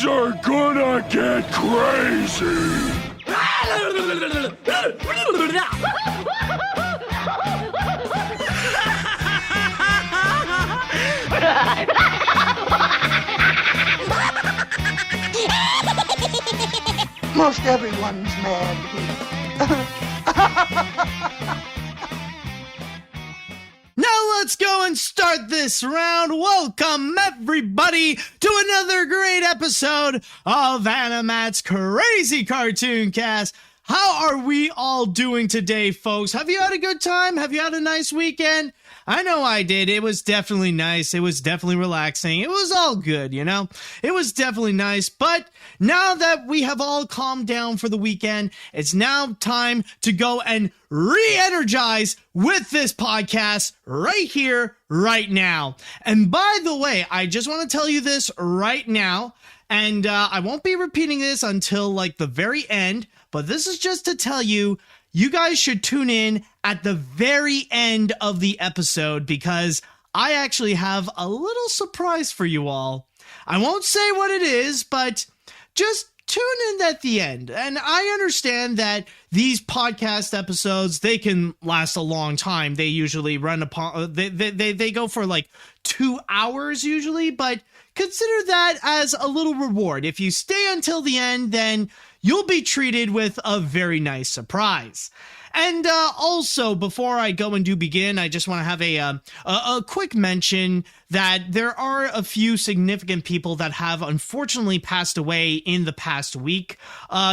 Are gonna get crazy. Most everyone's mad here. Now let's go and start this round. Welcome everybody to another great episode of Animat's Crazy Cartoon Cast. How are we all doing today, folks? Have you had a good time? Have you had a nice weekend? I know I did. It was definitely nice. It was definitely relaxing. It was all good, you know? It was definitely nice. But now that we have all calmed down for the weekend, it's now time to go and re-energize with this podcast right here, right now. And by the way, I just want to tell you this right now, and I won't be repeating this until like the very end, but this is just to tell you, you guys should tune in at the very end of the episode because I actually have a little surprise for you all. I won't say what it is, but just tune in at the end. And I understand that these podcast episodes, they can last a long time. They usually run upon, they go for like 2 hours usually, but consider that as a little reward. If you stay until the end, then you'll be treated with a very nice surprise. And also, before I go and do begin, I just want to have a quick mention that there are a few significant people that have unfortunately passed away in the past week.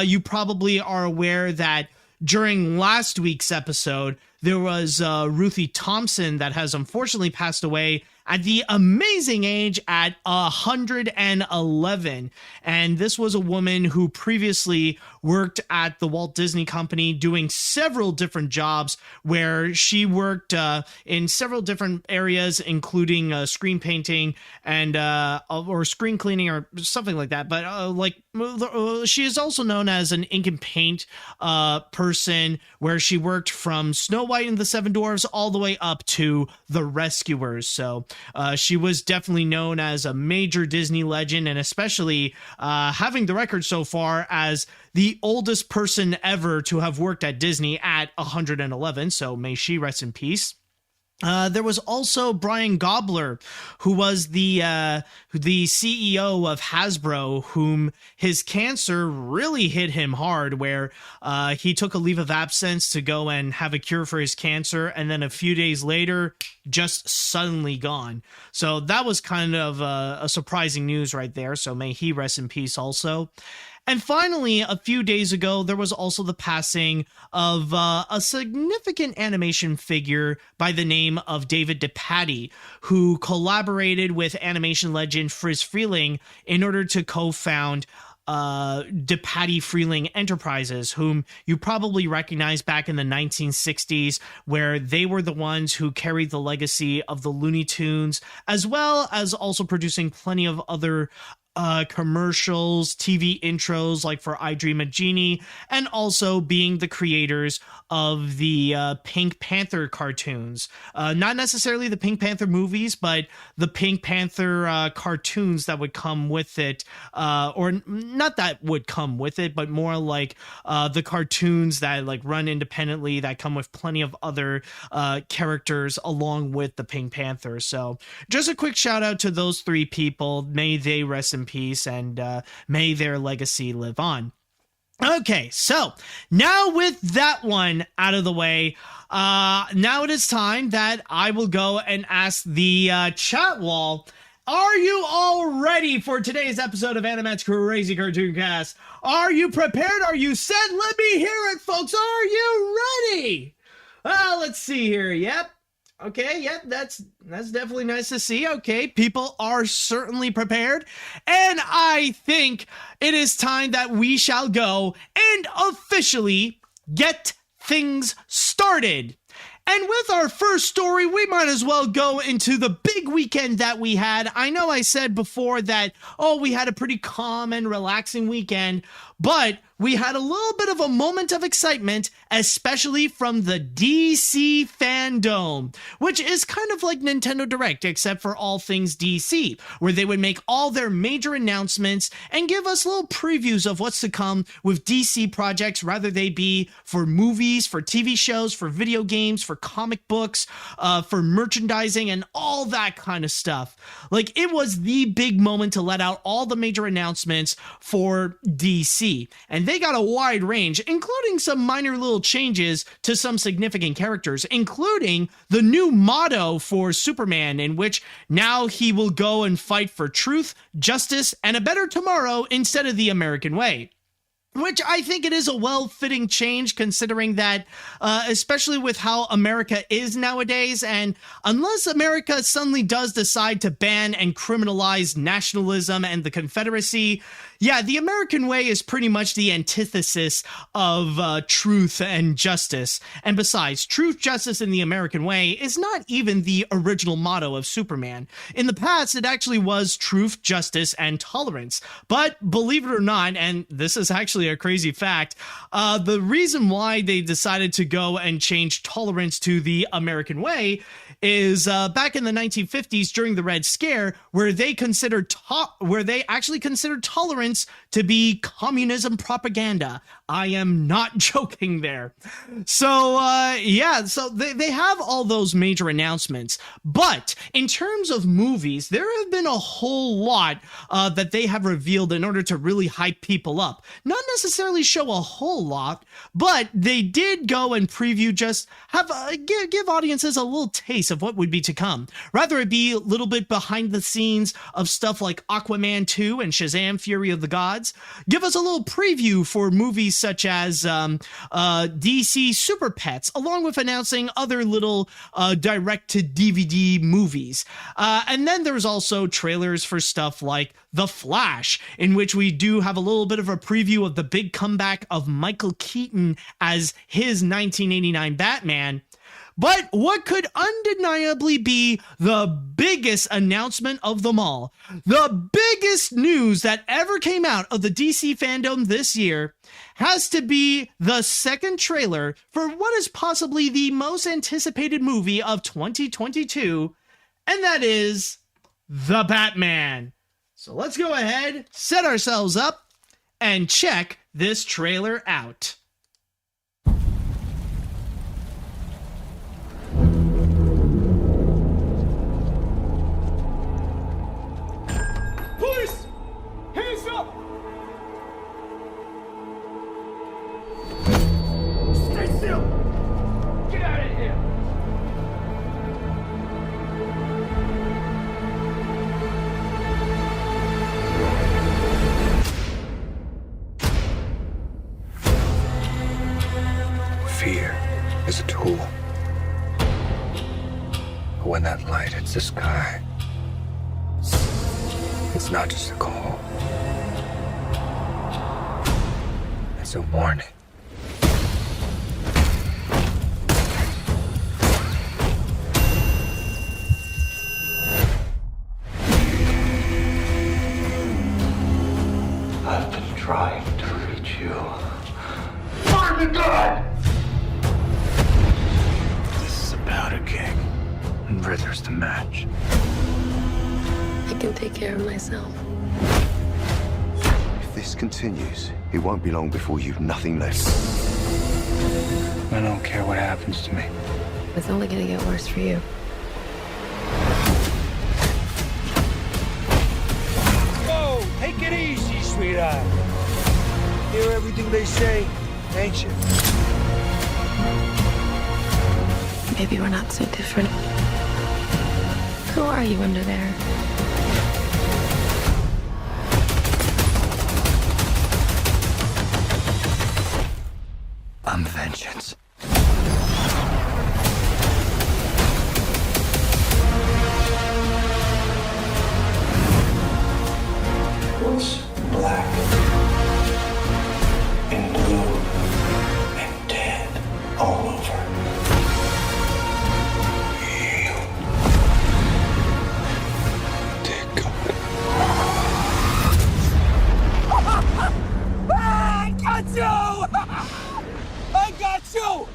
You probably are aware that during last week's episode, there was Ruthie Thompson that has unfortunately passed away at the amazing age at 111. And this was a woman who previously worked at the Walt Disney Company doing several different jobs where she worked in several different areas, including screen painting and or screen cleaning or something like that. But she is also known as an ink and paint person where she worked from Snow White and the Seven Dwarfs all the way up to The Rescuers. So she was definitely known as a major Disney legend, and especially having the record so far as the oldest person ever to have worked at Disney at 111. So may she rest in peace. There was also Brian Gobbler, who was the CEO of Hasbro, whom his cancer really hit him hard, where he took a leave of absence to go and have a cure for his cancer, and then a few days later, just suddenly gone. So that was kind of a surprising news right there, so may he rest in peace also. And finally, a few days ago, there was also the passing of a significant animation figure by the name of David DePatie, who collaborated with animation legend Friz Freleng in order to co-found DePatie Freleng Enterprises, whom you probably recognize back in the 1960s, where they were the ones who carried the legacy of the Looney Tunes, as well as also producing plenty of other commercials, TV intros like for I Dream of Jeannie, and also being the creators of the Pink Panther cartoons. Not necessarily the Pink Panther movies, but the Pink Panther cartoons that would come with it, or not that would come with it, but more like the cartoons that like run independently that come with plenty of other characters along with the Pink Panther. So just a quick shout out to those three people. May they rest in peace, and may their legacy live on. Okay, so now with that one out of the way, now it is time that I will go and ask the chat wall, are you all ready for today's episode of Animat's Crazy Cartoon Cast? Are you prepared? Are you set? Let me hear it, folks. Are you ready? Let's see here. Yep. Okay, yep, that's definitely nice to see. Okay, people are certainly prepared, and I think it is time that we shall go and officially get things started. And with our first story, we might as well go into the big weekend that we had. I know I said before that, we had a pretty calm and relaxing weekend, but we had a little bit of a moment of excitement, especially from the DC fandom, which is kind of like Nintendo Direct, except for all things DC, where they would make all their major announcements and give us little previews of what's to come with DC projects, whether they be for movies, for TV shows, for video games, for comic books, for merchandising, and all that kind of stuff. Like, it was the big moment to let out all the major announcements for DC. And they got a wide range, including some minor little changes to some significant characters, including the new motto for Superman, in which now he will go and fight for truth, justice, and a better tomorrow instead of the American way. Which I think it is a well-fitting change, considering that, especially with how America is nowadays, and unless America suddenly does decide to ban and criminalize nationalism and the Confederacy, yeah, the American way is pretty much the antithesis of truth and justice. And besides, truth, justice, and the American way is not even the original motto of Superman. In the past, it actually was truth, justice, and tolerance. But believe it or not, and this is actually a crazy fact, the reason why they decided to go and change tolerance to the American way is back in the 1950s during the Red Scare, where they actually considered tolerance to be communism propaganda. I am not joking there. So so they have all those major announcements. But in terms of movies, there have been a whole lot that they have revealed in order to really hype people up. Not necessarily show a whole lot, but they did go and preview, just have give audiences a little taste of what would be to come. Rather it be a little bit behind the scenes of stuff like Aquaman 2 and Shazam! Fury of the Gods. Give us a little preview for movies such as DC Super Pets, along with announcing other little direct-to-DVD movies. And then there's also trailers for stuff like The Flash, in which we do have a little bit of a preview of the big comeback of Michael Keaton as his 1989 Batman. But what could undeniably be the biggest announcement of them all, the biggest news that ever came out of the DC fandom this year, has to be the second trailer for what is possibly the most anticipated movie of 2022, and that is The Batman. So let's go ahead, set ourselves up, and check this trailer out. Police! Hands up! Stay still! Get out of here! Fear is a tool. But when that light hits the sky, it's not just a call. It's a warning. I've been trying to reach you. Find the gun! This is about a king, and Ritter's the match. I can take care of myself. If this continues, it won't be long before you've nothing left. I don't care what happens to me. It's only gonna get worse for you. Whoa, take it easy, sweetheart. Hear everything they say, ain't you? Maybe we're not so different. Who are you under there? I'm vengeance. What's black and blue and dead all over? You. Dear God. got you! I got you!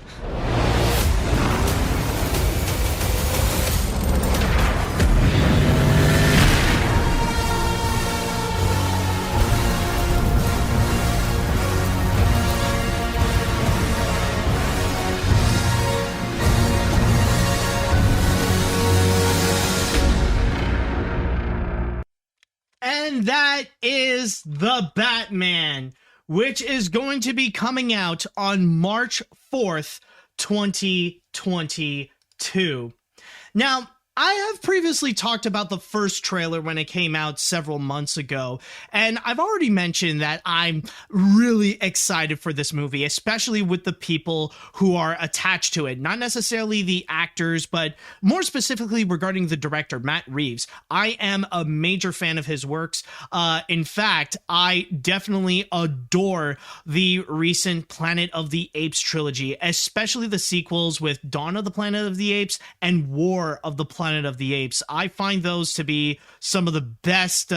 And that is The Batman, which is going to be coming out on March 4th, 2022. Now, I have previously talked about the first trailer when it came out several months ago, and I've already mentioned that I'm really excited for this movie, especially with the people who are attached to it. Not necessarily the actors, but more specifically regarding the director, Matt Reeves. I am a major fan of his works. In fact, I definitely adore the recent Planet of the Apes trilogy, especially the sequels with Dawn of the Planet of the Apes and War of the Planet of the Apes. I find those to be some of the best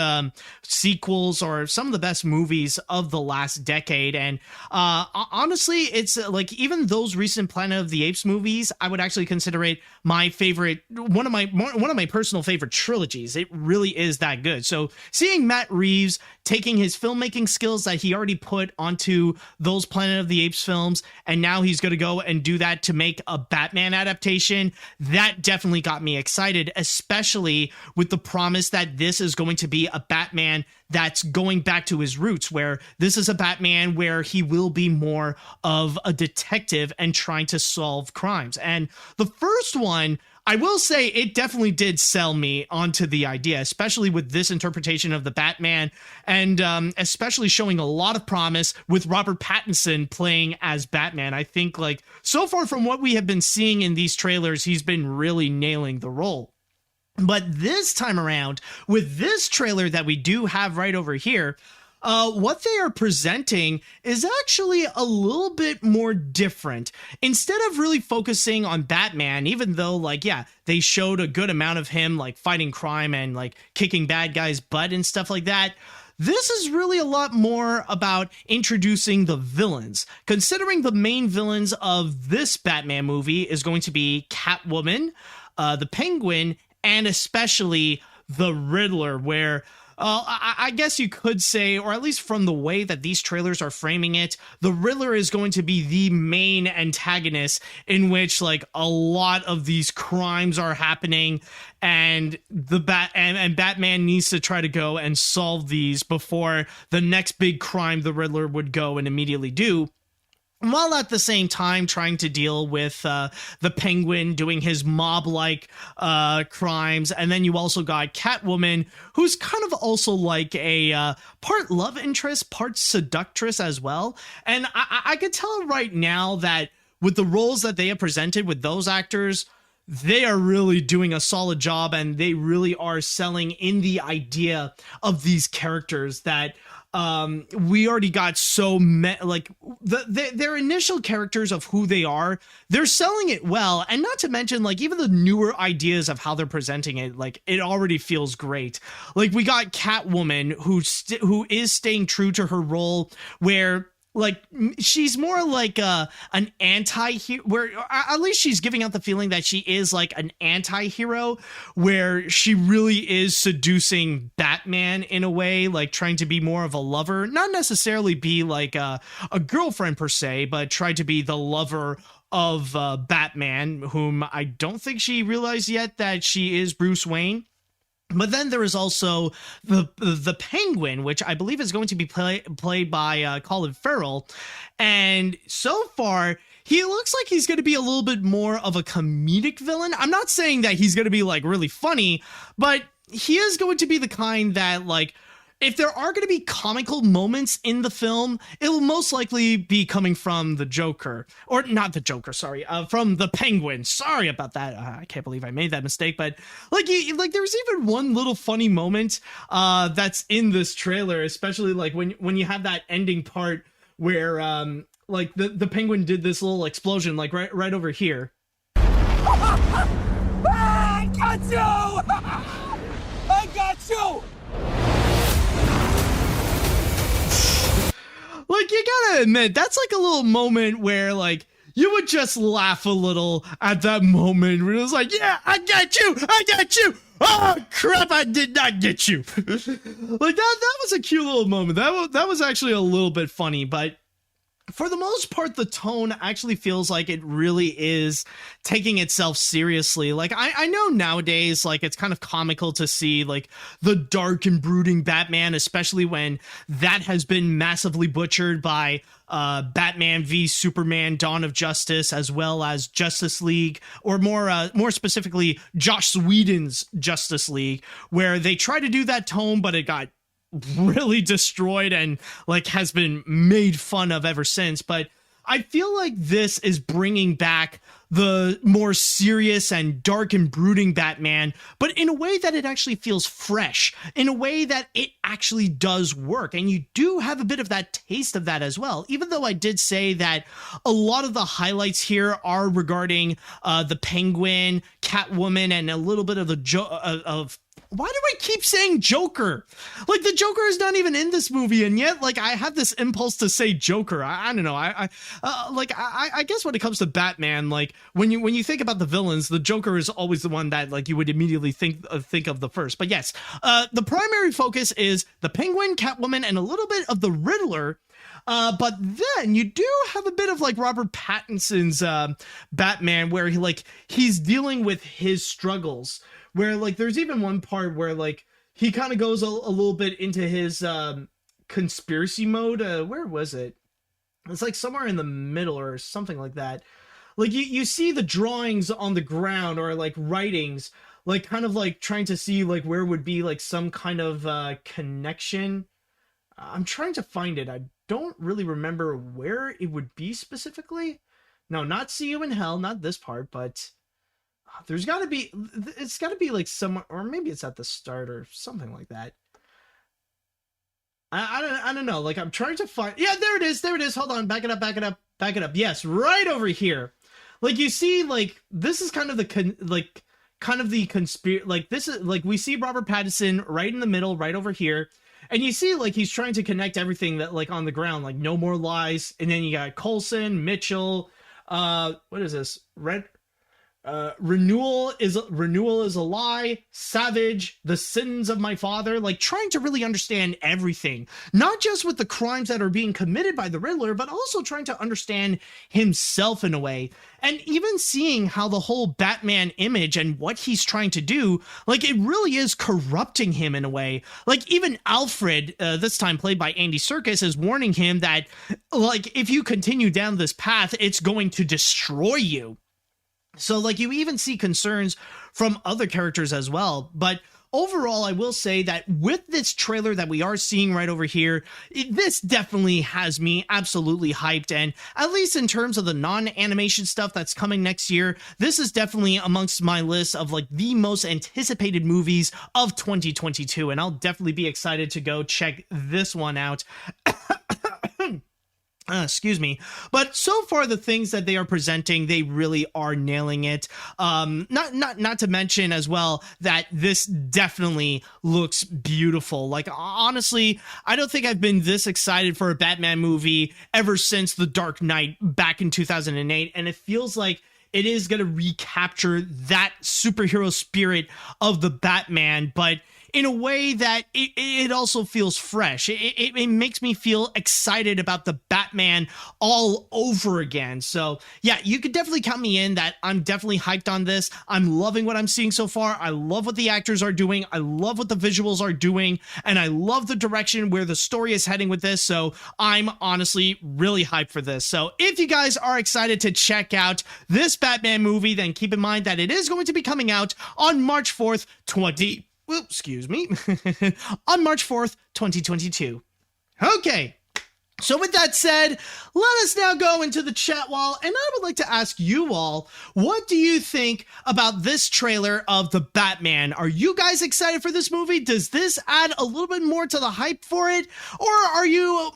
sequels or some of the best movies of the last decade. And honestly, it's like even those recent Planet of the Apes movies, I would actually consider it my favorite, one of my personal favorite trilogies. It really is that good. So seeing Matt Reeves taking his filmmaking skills that he already put onto those Planet of the Apes films, and now he's going to go and do that to make a Batman adaptation, that definitely got me excited, especially with the promise that this is going to be a Batman that's going back to his roots, where this is a Batman where he will be more of a detective and trying to solve crimes. And the first one, I will say it definitely did sell me onto the idea, especially with this interpretation of the Batman, and especially showing a lot of promise with Robert Pattinson playing as Batman. I think, like, so far from what we have been seeing in these trailers, he's been really nailing the role. But this time around, with this trailer that we do have right over here, what they are presenting is actually a little bit more different. Instead of really focusing on Batman, even though, like, yeah, they showed a good amount of him, like, fighting crime and, like, kicking bad guys' butt and stuff like that, this is really a lot more about introducing the villains. Considering the main villains of this Batman movie is going to be Catwoman, the Penguin, and especially the Riddler, where I guess you could say, or at least from the way that these trailers are framing it, the Riddler is going to be the main antagonist in which, like, a lot of these crimes are happening, and and Batman needs to try to go and solve these before the next big crime the Riddler would go and immediately do, while at the same time trying to deal with the Penguin doing his mob-like crimes. And then you also got Catwoman, who's kind of also like a part love interest, part seductress as well. And I could tell right now that with the roles that they have presented with those actors, they are really doing a solid job, and they really are selling in the idea of these characters that we already got their initial characters of who they are, they're selling it well. And not to mention, like, even the newer ideas of how they're presenting it, like, it already feels great. Like, we got Catwoman who is staying true to her role, where, like, she's more like an anti-hero, where at least she's giving out the feeling that she is like an anti-hero, where she really is seducing Batman in a way, like trying to be more of a lover, not necessarily be like a girlfriend per se, but try to be the lover of Batman, whom I don't think she realized yet that she is Bruce Wayne. But then there is also the Penguin, which I believe is going to be played by Colin Farrell. And so far, he looks like he's going to be a little bit more of a comedic villain. I'm not saying that he's going to be, like, really funny, but he is going to be the kind that, like, if there are going to be comical moments in the film, it will most likely be coming from the Joker, or not the Joker, sorry, from the Penguin. Sorry about that. I can't believe I made that mistake. But like there's even one little funny moment that's in this trailer, especially like when you have that ending part where like the Penguin did this little explosion, like right over here. I got you! I got you! Like, you gotta admit, that's like a little moment where, like, you would just laugh a little at that moment where it was like, yeah, I got you. Oh, crap, I did not get you. Like, that was a cute little moment. That was actually a little bit funny, but for the most part, the tone actually feels like it really is taking itself seriously. Like, I know nowadays, like, it's kind of comical to see, like, the dark and brooding Batman, especially when that has been massively butchered by Batman v Superman Dawn of Justice, as well as Justice League, or more specifically, Joss Whedon's Justice League, where they try to do that tone, but it got really destroyed and like has been made fun of ever since. But I feel like this is bringing back the more serious and dark and brooding Batman, but in a way that it actually feels fresh, in a way that it actually does work. And you do have a bit of that taste of that as well, even though I did say that a lot of the highlights here are regarding the Penguin, Catwoman, and a little bit of the why do I keep saying Joker? Like, the Joker is not even in this movie, and yet, like, I have this impulse to say Joker. I don't know. I guess when it comes to Batman, like, when you think about the villains, the Joker is always the one that, like, you would immediately think of the first. But yes, the primary focus is the Penguin, Catwoman, and a little bit of the Riddler. But then you do have a bit of like Robert Pattinson's Batman, where he's dealing with his struggles. Where, like, there's even one part where, like, he kind of goes a little bit into his conspiracy mode. Where was it? It's, like, somewhere in the middle or something like that. Like, you see the drawings on the ground or, like, writings, like, kind of, like, trying to see, like, where would be, like, some kind of connection. I'm trying to find it. I don't really remember where it would be specifically. No, not See You in Hell, not this part, but... There's got to be, it's got to be like somewhere, or maybe it's at the start or something like that. I don't know. Like, I'm trying to find, yeah, there it is. Hold on, back it up. Yes, right over here. Like, you see, like, this is kind of the, conspiracy, like, this is, like, we see Robert Pattinson right in the middle, right over here. And you see, like, he's trying to connect everything that, like, on the ground, like, No More Lies. And then you got Coulson, Mitchell, what is this? Renewal is a lie, Savage, The Sins of My Father, like trying to really understand everything, not just with the crimes that are being committed by the Riddler, but also trying to understand himself in a way. And even seeing how the whole Batman image and what he's trying to do, like, it really is corrupting him in a way. Like, even Alfred, this time played by Andy Serkis, is warning him that, like, if you continue down this path, it's going to destroy you. So, like, you even see concerns from other characters as well. But overall, I will say that with this trailer that we are seeing right over here, this definitely has me absolutely hyped. And at least in terms of the non-animation stuff that's coming next year, this is definitely amongst my list of, like, the most anticipated movies of 2022. And I'll definitely be excited to go check this one out. Excuse me. But so far, the things that they are presenting, they really are nailing it. Not to mention as well that this definitely looks beautiful. Like, honestly, I don't think I've been this excited for a Batman movie ever since The Dark Knight back in 2008. And it feels like it is going to recapture that superhero spirit of the Batman, but in a way that it also feels fresh. It makes me feel excited about the Batman all over again. So yeah, you could definitely count me in that I'm definitely hyped on this. I'm loving what I'm seeing so far. I love what the actors are doing. I love what the visuals are doing. And I love the direction where the story is heading with this. So I'm honestly really hyped for this. So if you guys are excited to check out this Batman movie, then keep in mind that it is going to be coming out on March 4th, on March 4th, 2022. Okay. So with that said, let us now go into the chat wall, and I would like to ask you all, what do you think about this trailer of the Batman? Are you guys excited for this movie? Does this add a little bit more to the hype for it? Or are you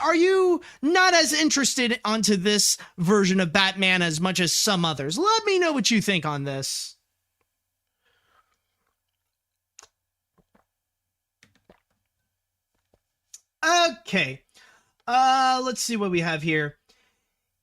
are you not as interested onto this version of Batman as much as some others? Let me know what you think on this. Okay, Let's see what we have here.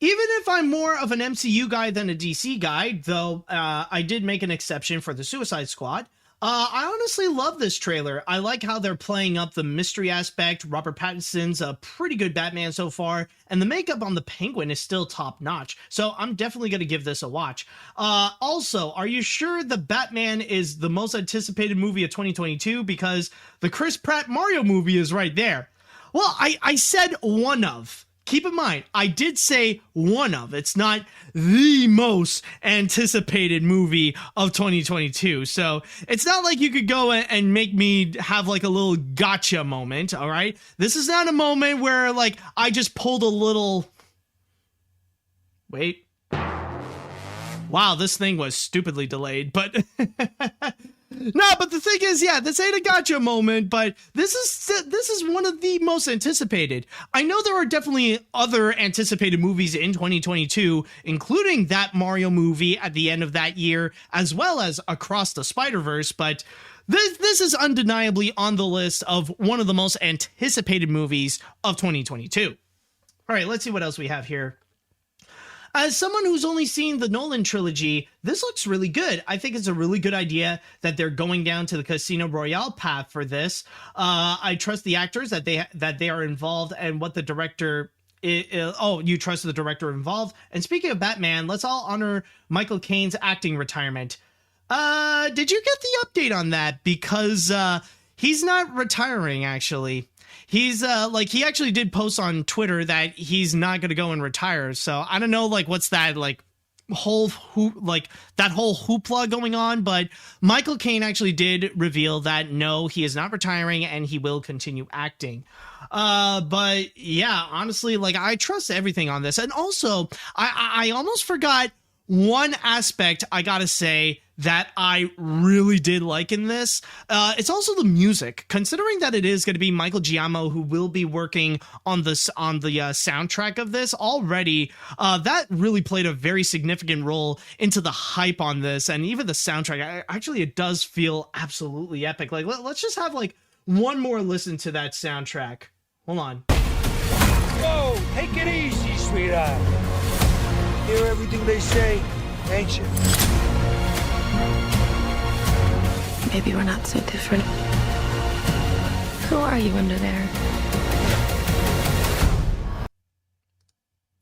Even if I'm more of an MCU guy than a DC guy, though I did make an exception for the Suicide Squad, I honestly love this trailer. I like how they're playing up the mystery aspect. Robert Pattinson's a pretty good Batman so far, and the makeup on the Penguin is still top notch. So I'm definitely going to give this a watch. Also, are you sure the Batman is the most anticipated movie of 2022? Because the Chris Pratt Mario movie is right there. Well, I said one of. Keep in mind, I did say one of. It's not the most anticipated movie of 2022. So it's not like you could go and make me have like a little gotcha moment, all right? This is not a moment where like I just pulled a little... Wait. Wow, this thing was stupidly delayed, but... No, but the thing is, yeah, this ain't a gotcha moment, but this is one of the most anticipated. I know there are definitely other anticipated movies in 2022, including that Mario movie at the end of that year, as well as Across the Spider-Verse, but this is undeniably on the list of one of the most anticipated movies of 2022. All right, let's see what else we have here. As someone who's only seen the Nolan trilogy, this looks really good. I think it's a really good idea that they're going down to the Casino Royale path for this. I trust the actors that they are involved and what the director... you trust the director involved. And speaking of Batman, let's all honor Michael Caine's acting retirement. Did you get the update on that? Because he's not retiring, actually. He's he actually did post on Twitter that he's not going to go and retire. So I don't know, like, what's that whole hoopla going on, but Michael Caine actually did reveal that no, he is not retiring and he will continue acting. But yeah, honestly, like, I trust everything on this. And also I almost forgot one aspect I gotta say that I really did like in this. It's also the music, considering that it is going to be Michael Giacchino who will be working on the soundtrack of this already. That really played a very significant role into the hype on this, and even the soundtrack. Actually, it does feel absolutely epic. Like, let's just have like one more listen to that soundtrack. Hold on. Whoa, take it easy, sweetheart. Hear everything they say, ain't you? Maybe we're not so different. Who are you under there?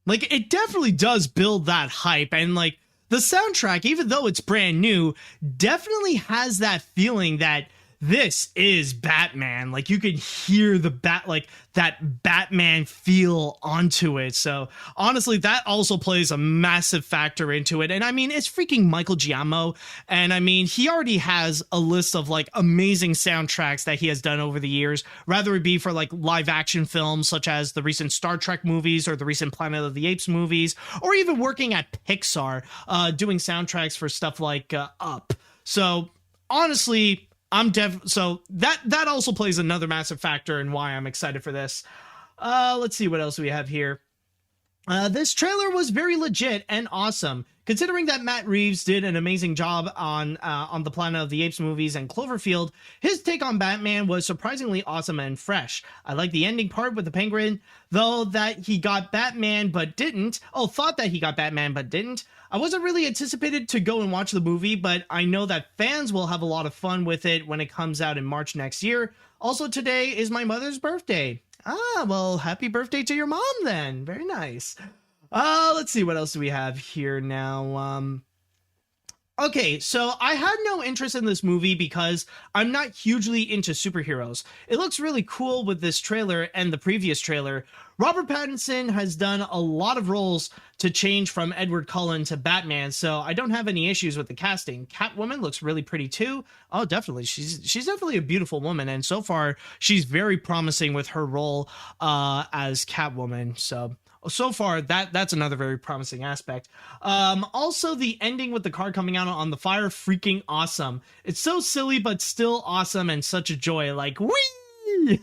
Like, it definitely does build that hype, and like the soundtrack, even though it's brand new, definitely has that feeling that this is Batman. Like, you can hear the that Batman feel onto it. So honestly, that also plays a massive factor into it. And I mean, it's freaking Michael Giacchino. And I mean, he already has a list of like amazing soundtracks that he has done over the years, whether it be for like live action films, such as the recent Star Trek movies or the recent Planet of the Apes movies, or even working at Pixar, doing soundtracks for stuff like Up. So honestly, so that also plays another massive factor in why I'm excited for this. Let's see what else we have here. This trailer was very legit and awesome, considering that Matt Reeves did an amazing job on the Planet of the Apes movies and Cloverfield. His take on Batman was surprisingly awesome and fresh. I like the ending part with the Penguin, though, that he got Batman but didn't. Thought that he got Batman but didn't. I wasn't really anticipated to go and watch the movie, but I know that fans will have a lot of fun with it when it comes out in March next year. Also, today is my mother's birthday. Well, happy birthday to your mom then. Very nice. Let's see, what else do we have here now? Okay, so I had no interest in this movie because I'm not hugely into superheroes. It looks really cool with this trailer and the previous trailer. Robert Pattinson has done a lot of roles to change from Edward Cullen to Batman, so I don't have any issues with the casting. Catwoman looks really pretty too. Oh, definitely. She's definitely a beautiful woman, and so far she's very promising with her role as Catwoman. So far, that's another very promising aspect. Also, the ending with the car coming out on the fire, freaking awesome. It's so silly, but still awesome and such a joy. Like, whee!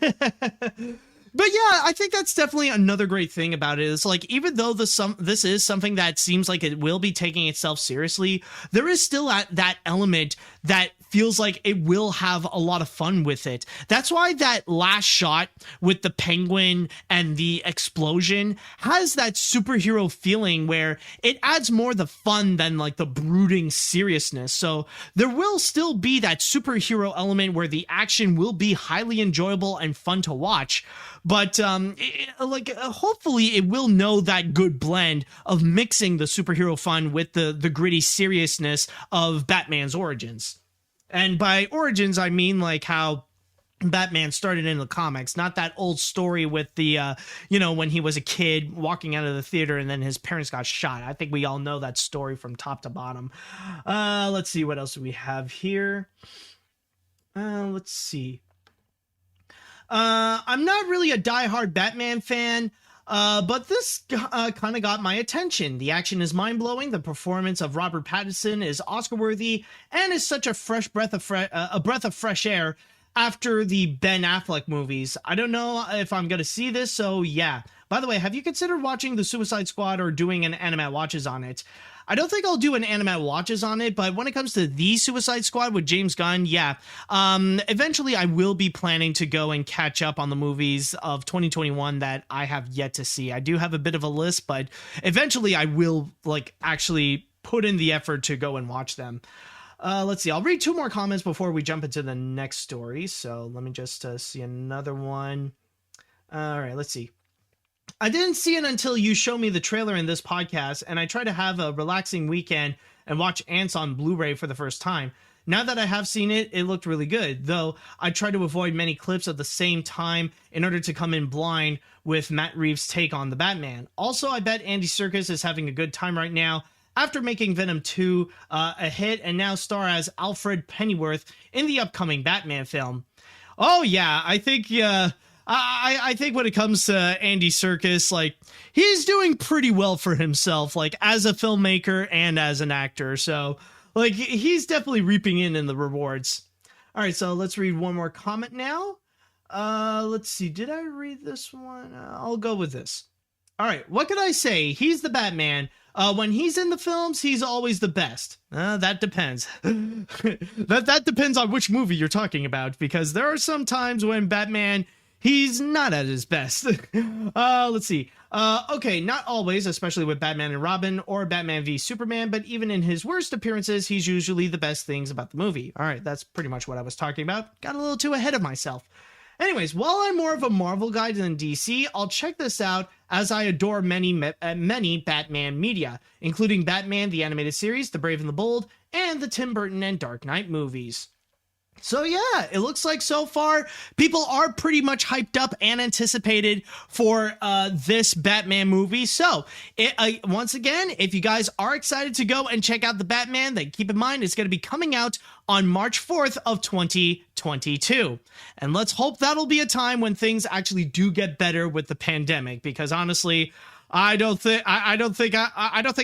But yeah, I think that's definitely another great thing about it. Is like, even though this is something that seems like it will be taking itself seriously, there is still that element that feels like it will have a lot of fun with it. That's why that last shot with the penguin and the explosion has that superhero feeling where it adds more the fun than like the brooding seriousness. So there will still be that superhero element where the action will be highly enjoyable and fun to watch. But hopefully it will know that good blend of mixing the superhero fun with the gritty seriousness of Batman's origins. And by origins, I mean like how Batman started in the comics, not that old story with the, when he was a kid walking out of the theater and then his parents got shot. I think we all know that story from top to bottom. Let's see, what else do we have here? Let's see. I'm not really a diehard Batman fan, but this kind of got my attention. The action is mind-blowing. The performance of Robert Pattinson is Oscar-worthy and is such a breath of fresh air after the Ben Affleck movies. I don't know if I'm going to see this, so yeah. By the way, have you considered watching The Suicide Squad or doing an Animat Watches on it? I don't think I'll do an Animat Watches on it, but when it comes to The Suicide Squad with James Gunn, yeah. Eventually, I will be planning to go and catch up on the movies of 2021 that I have yet to see. I do have a bit of a list, but eventually I will actually put in the effort to go and watch them. Let's see. I'll read 2 more comments before we jump into the next story. So let me just see another one. All right, let's see. I didn't see it until you showed me the trailer in this podcast, and I tried to have a relaxing weekend and watch Ants on Blu-ray for the first time. Now that I have seen it, it looked really good, though I try to avoid many clips at the same time in order to come in blind with Matt Reeves' take on the Batman. Also, I bet Andy Serkis is having a good time right now after making Venom 2 a hit and now star as Alfred Pennyworth in the upcoming Batman film. Oh yeah, I think I think when it comes to Andy Serkis, he's doing pretty well for himself, as a filmmaker and as an actor. So, he's definitely reaping in the rewards. All right, so let's read one more comment now. Let's see. Did I read this one? I'll go with this. All right, what could I say? He's the Batman. When he's in the films, he's always the best. That depends. that depends on which movie you're talking about, because there are some times when Batman, he's not at his best. Let's see. Okay, not always, especially with Batman and Robin or Batman v Superman, but even in his worst appearances, he's usually the best things about the movie. All right, that's pretty much what I was talking about. Got a little too ahead of myself. Anyways, while I'm more of a Marvel guy than DC, I'll check this out as I adore many Batman media, including Batman the Animated Series, The Brave and the Bold, and the Tim Burton and Dark Knight movies. So yeah, it looks like so far people are pretty much hyped up and anticipated for this Batman movie. So once again, if you guys are excited to go and check out the Batman, then keep in mind it's going to be coming out on March 4th of 2022. And let's hope that'll be a time when things actually do get better with the pandemic, because honestly, I don't think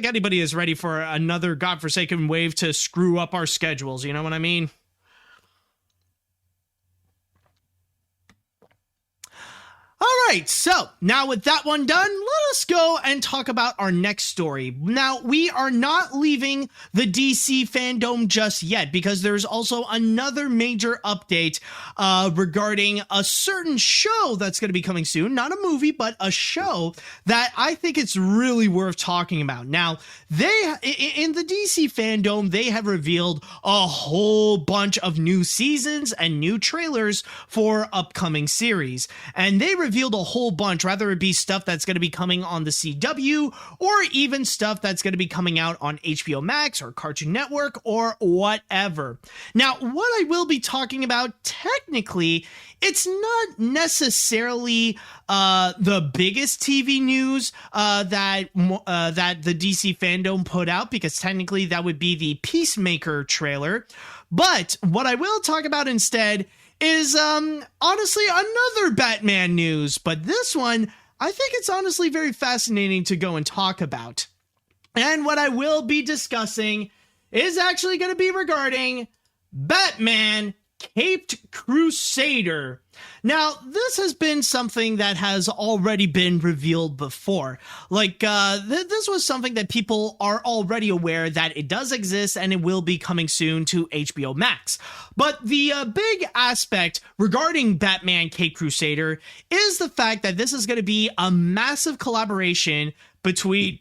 anybody is ready for another godforsaken wave to screw up our schedules. You know what I mean? All right, so now with that one done, let us go and talk about our next story. Now, we are not leaving the DC fandom just yet, because there's also another major update regarding a certain show that's going to be coming soon. Not a movie, but a show that I think it's really worth talking about. Now, in the DC fandom, they have revealed a whole bunch of new seasons and new trailers for upcoming series. And they revealed a whole bunch, whether it be stuff that's going to be coming on the CW or even stuff that's going to be coming out on HBO Max or Cartoon Network or whatever. Now, what I will be talking about, technically, it's not necessarily the biggest TV news that the DC fandom put out, because technically that would be the Peacemaker trailer. But what I will talk about instead is honestly another Batman news, but this one I think it's honestly very fascinating to go and talk about. And what I will be discussing is actually going to be regarding Batman Caped Crusader. Now, this has been something that has already been revealed before. Like, this was something that people are already aware that it does exist and it will be coming soon to HBO Max. But the big aspect regarding Batman Caped Crusader is the fact that this is going to be a massive collaboration between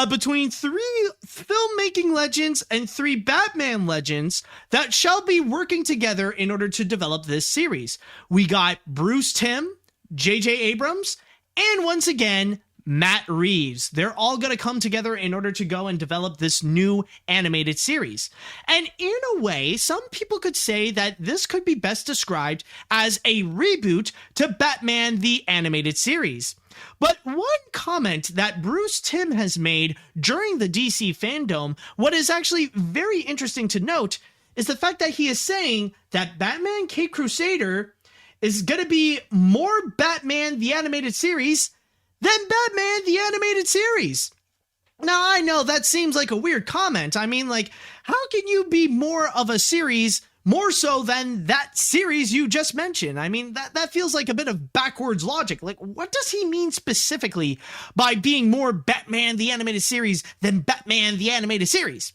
between 3 filmmaking legends and 3 Batman legends that shall be working together in order to develop this series. We got Bruce Timm, J.J. Abrams, and once again, Matt Reeves. They're all going to come together in order to go and develop this new animated series. And in a way, some people could say that this could be best described as a reboot to Batman the Animated Series. But one comment that Bruce Timm has made during the DC fandom, what is actually very interesting to note, is the fact that he is saying that Batman Caped Crusader is going to be more Batman the Animated Series than Batman the Animated Series. Now, I know that seems like a weird comment. I mean, like, how can you be more of a series more so than that series you just mentioned? I mean, that feels like a bit of backwards logic. Like, what does he mean specifically by being more Batman the Animated Series than Batman the Animated Series?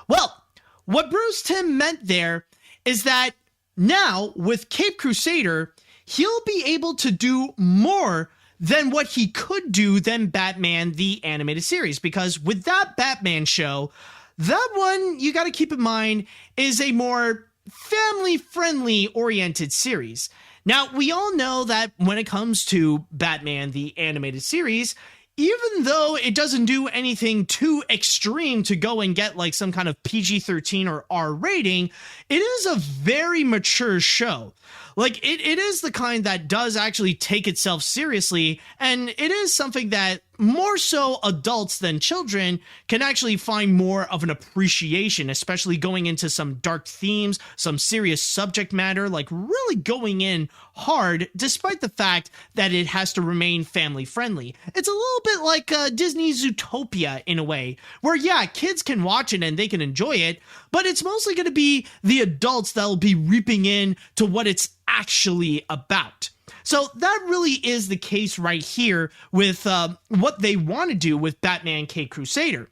Well, what Bruce Timm meant there is that now, with Caped Crusader, he'll be able to do more than what he could do than Batman the Animated Series. Because with that Batman show, that one, you got to keep in mind, is a more family-friendly oriented series. Now, we all know that when it comes to Batman the Animated Series, even though it doesn't do anything too extreme to go and get like some kind of PG-13 or R rating, it is a very mature show. Like, it is the kind that does actually take itself seriously, and it is something that more so adults than children can actually find more of an appreciation, especially going into some dark themes, some serious subject matter, like really going in hard, despite the fact that it has to remain family friendly. It's a little bit like Disney's Zootopia in a way, where yeah, kids can watch it and they can enjoy it, but it's mostly going to be the adults that will be reaping in to what it's actually about. So that really is the case right here with what they want to do with Batman Caped Crusader.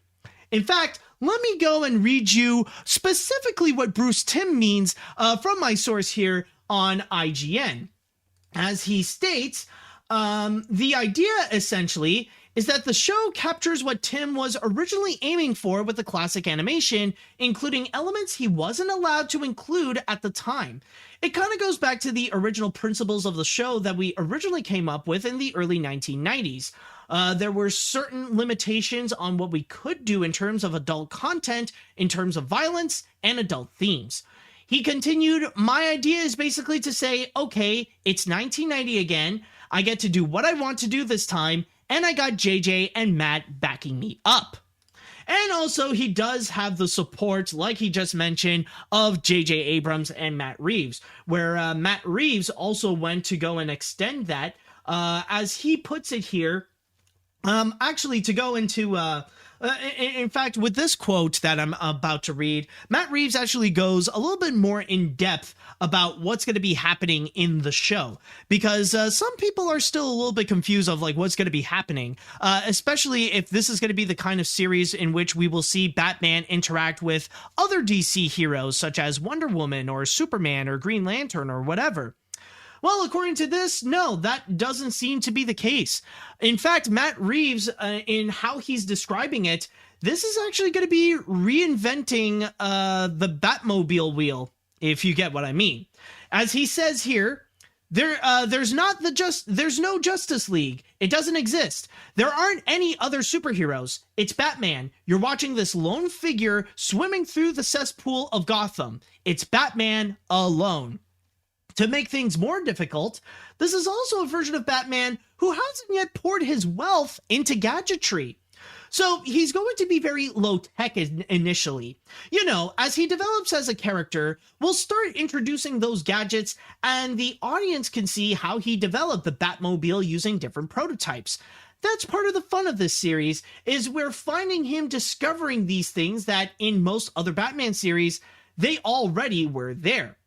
In fact, let me go and read you specifically what Bruce Timm means from my source here on IGN. As he states, the idea essentially is that the show captures what Timm was originally aiming for with the classic animation, including elements he wasn't allowed to include at the time. It kind of goes back to the original principles of the show that we originally came up with in the early 1990s. There were certain limitations on what we could do in terms of adult content, in terms of violence, and adult themes. He continued, my idea is basically to say, okay, it's 1990 again, I get to do what I want to do this time, and I got JJ and Matt backing me up. And also, he does have the support, like he just mentioned, of J.J. Abrams and Matt Reeves, where Matt Reeves also went to go and extend that, as he puts it here, actually to go into... in fact, with this quote that I'm about to read, Matt Reeves actually goes a little bit more in depth about what's going to be happening in the show, because some people are still a little bit confused of like what's going to be happening, especially if this is going to be the kind of series in which we will see Batman interact with other DC heroes such as Wonder Woman or Superman or Green Lantern or whatever. Well, according to this, no, that doesn't seem to be the case. In fact, Matt Reeves, in how he's describing it, this is actually going to be reinventing the Batmobile wheel, if you get what I mean. As he says here, there's no Justice League. It doesn't exist. There aren't any other superheroes. It's Batman. You're watching this lone figure swimming through the cesspool of Gotham. It's Batman alone. To make things more difficult, this is also a version of Batman who hasn't yet poured his wealth into gadgetry. So he's going to be very low-tech initially. You know, as he develops as a character, we'll start introducing those gadgets, and the audience can see how he developed the Batmobile using different prototypes. That's part of the fun of this series, is we're finding him discovering these things that in most other Batman series they already were there.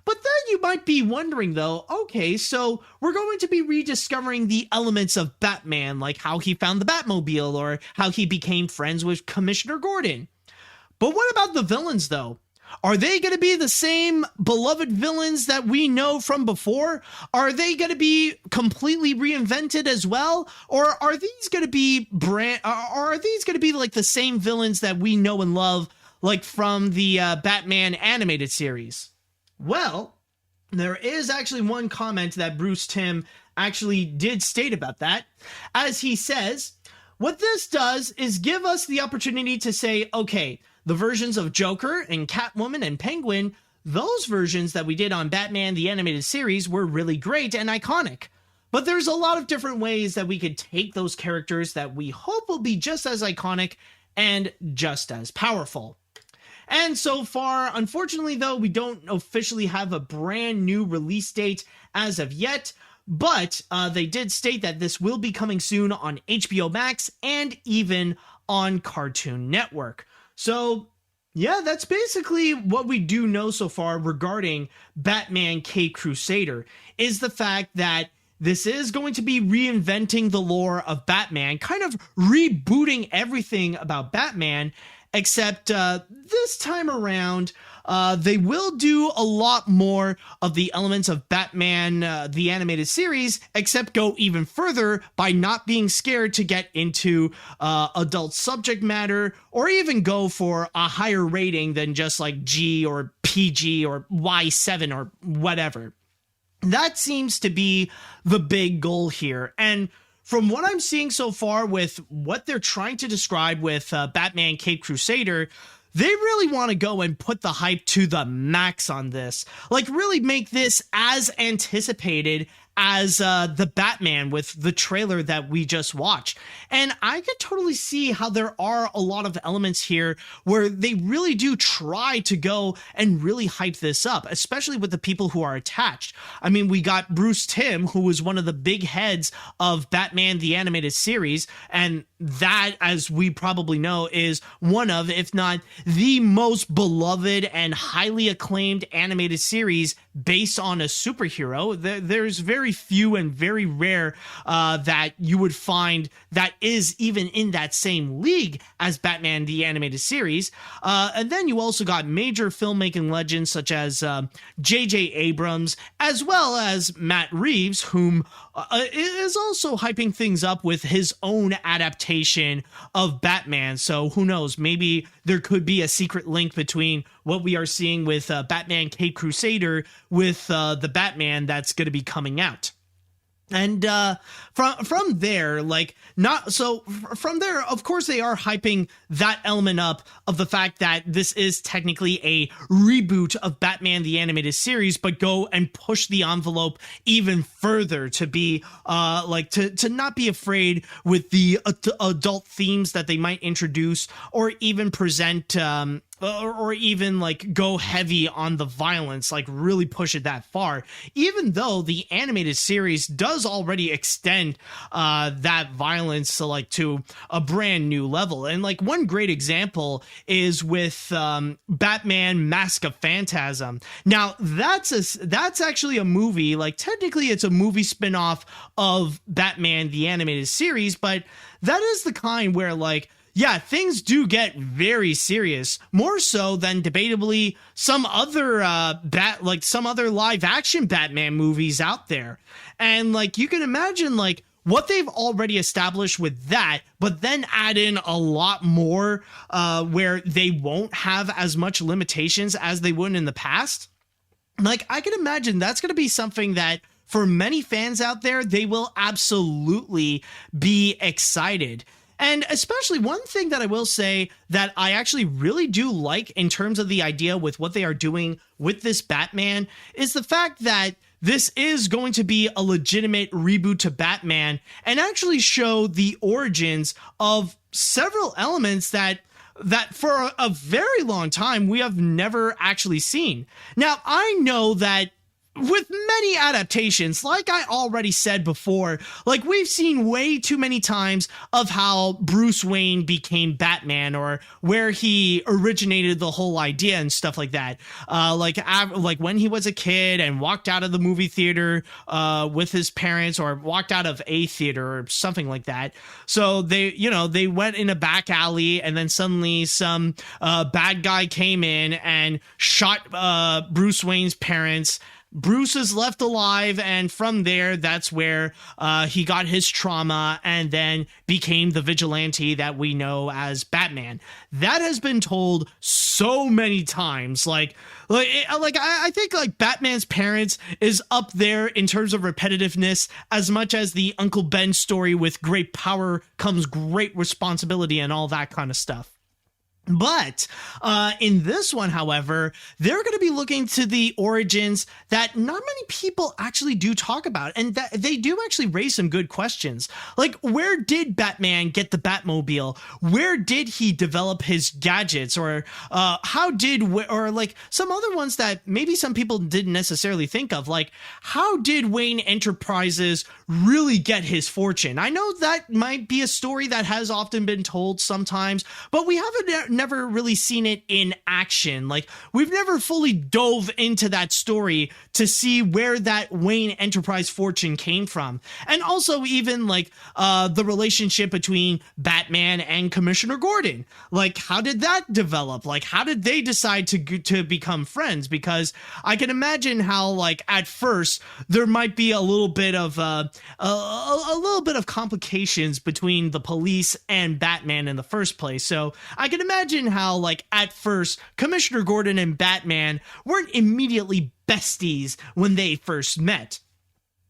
But then you might be wondering though, okay, so we're going to be rediscovering the elements of Batman, like how he found the Batmobile or how he became friends with Commissioner Gordon. But what about the villains though? Are they going to be the same beloved villains that we know from before? Are they going to be completely reinvented as well? Or are these going to be like the same villains that we know and love, like from the Batman animated series? Well, there is actually one comment that Bruce Timm actually did state about that, as he says, what this does is give us the opportunity to say, okay, the versions of Joker and Catwoman and Penguin, those versions that we did on Batman the Animated Series were really great and iconic. But there's a lot of different ways that we could take those characters that we hope will be just as iconic and just as powerful. And so far, unfortunately though, we don't officially have a brand new release date as of yet, but they did state that this will be coming soon on HBO Max and even on Cartoon Network. So yeah, that's basically what we do know so far regarding Batman Caped Crusader, is the fact that this is going to be reinventing the lore of Batman, kind of rebooting everything about Batman, except this time around, they will do a lot more of the elements of Batman, the animated series, except go even further by not being scared to get into adult subject matter, or even go for a higher rating than just like G or PG or Y7 or whatever. That seems to be the big goal here. And from what I'm seeing so far with what they're trying to describe with Batman Caped Crusader, they really want to go and put the hype to the max on this. Like, really make this as anticipated as the Batman with the trailer that we just watched. And I could totally see how there are a lot of elements here where they really do try to go and really hype this up, especially with the people who are attached. I mean, we got Bruce Timm, who was one of the big heads of Batman the Animated Series, and that, as we probably know, is one of, if not the most beloved and highly acclaimed animated series based on a superhero. There's very few and very rare that you would find that is even in that same league as Batman the Animated Series. And then you also got major filmmaking legends such as J.J. Abrams, as well as Matt Reeves, whom is also hyping things up with his own adaptation of Batman. So who knows, maybe there could be a secret link between what we are seeing with Batman Caped Crusader with the Batman that's going to be coming out. And from there, from there, of course, they are hyping that element up of the fact that this is technically a reboot of Batman the Animated Series, but go and push the envelope even further to be to not be afraid with the adult themes that they might introduce, or even present or even like go heavy on the violence, like really push it that far, even though the animated series does already extend that violence to a brand new level. And like one great example is with Batman Mask of Phantasm. Now that's actually a movie, like technically it's a movie spinoff of Batman the Animated Series, but that is the kind where yeah, things do get very serious, more so than debatably some other some other live action Batman movies out there. And you can imagine what they've already established with that, but then add in a lot more where they won't have as much limitations as they would in the past. I can imagine that's going to be something that for many fans out there, they will absolutely be excited. And especially one thing that I will say that I actually really do like in terms of the idea with what they are doing with this Batman is the fact that this is going to be a legitimate reboot to Batman and actually show the origins of several elements that for a very long time we have never actually seen. Now, I know that with many adaptations, like I already said before, like we've seen way too many times of how Bruce Wayne became Batman, or where he originated the whole idea and stuff like that. Like when he was a kid and walked out of the movie theater with his parents, or walked out of a theater or something like that. So they went in a back alley, and then suddenly some bad guy came in and shot Bruce Wayne's parents. Bruce is left alive, and from there, that's where he got his trauma and then became the vigilante that we know as Batman. That has been told so many times. I think like Batman's parents is up there in terms of repetitiveness as much as the Uncle Ben story with great power comes great responsibility and all that kind of stuff. But in this one, however, they're going to be looking to the origins that not many people actually do talk about, and that they do actually raise some good questions. Like, where did Batman get the Batmobile? Where did he develop his gadgets? Or like some other ones that maybe some people didn't necessarily think of, like how did Wayne Enterprises really get his fortune? I know that might be a story that has often been told sometimes, but we haven't never really seen it in action. Like, we've never fully dove into that story to see where that Wayne Enterprise fortune came from. And also even like the relationship between Batman and Commissioner Gordon. Like, how did that develop? Like, how did they decide to become friends? Because I can imagine how, like, at first there might be a little bit of complications between the police and Batman in the first place. So I can imagine how, like, at first Commissioner Gordon and Batman weren't immediately besties when they first met.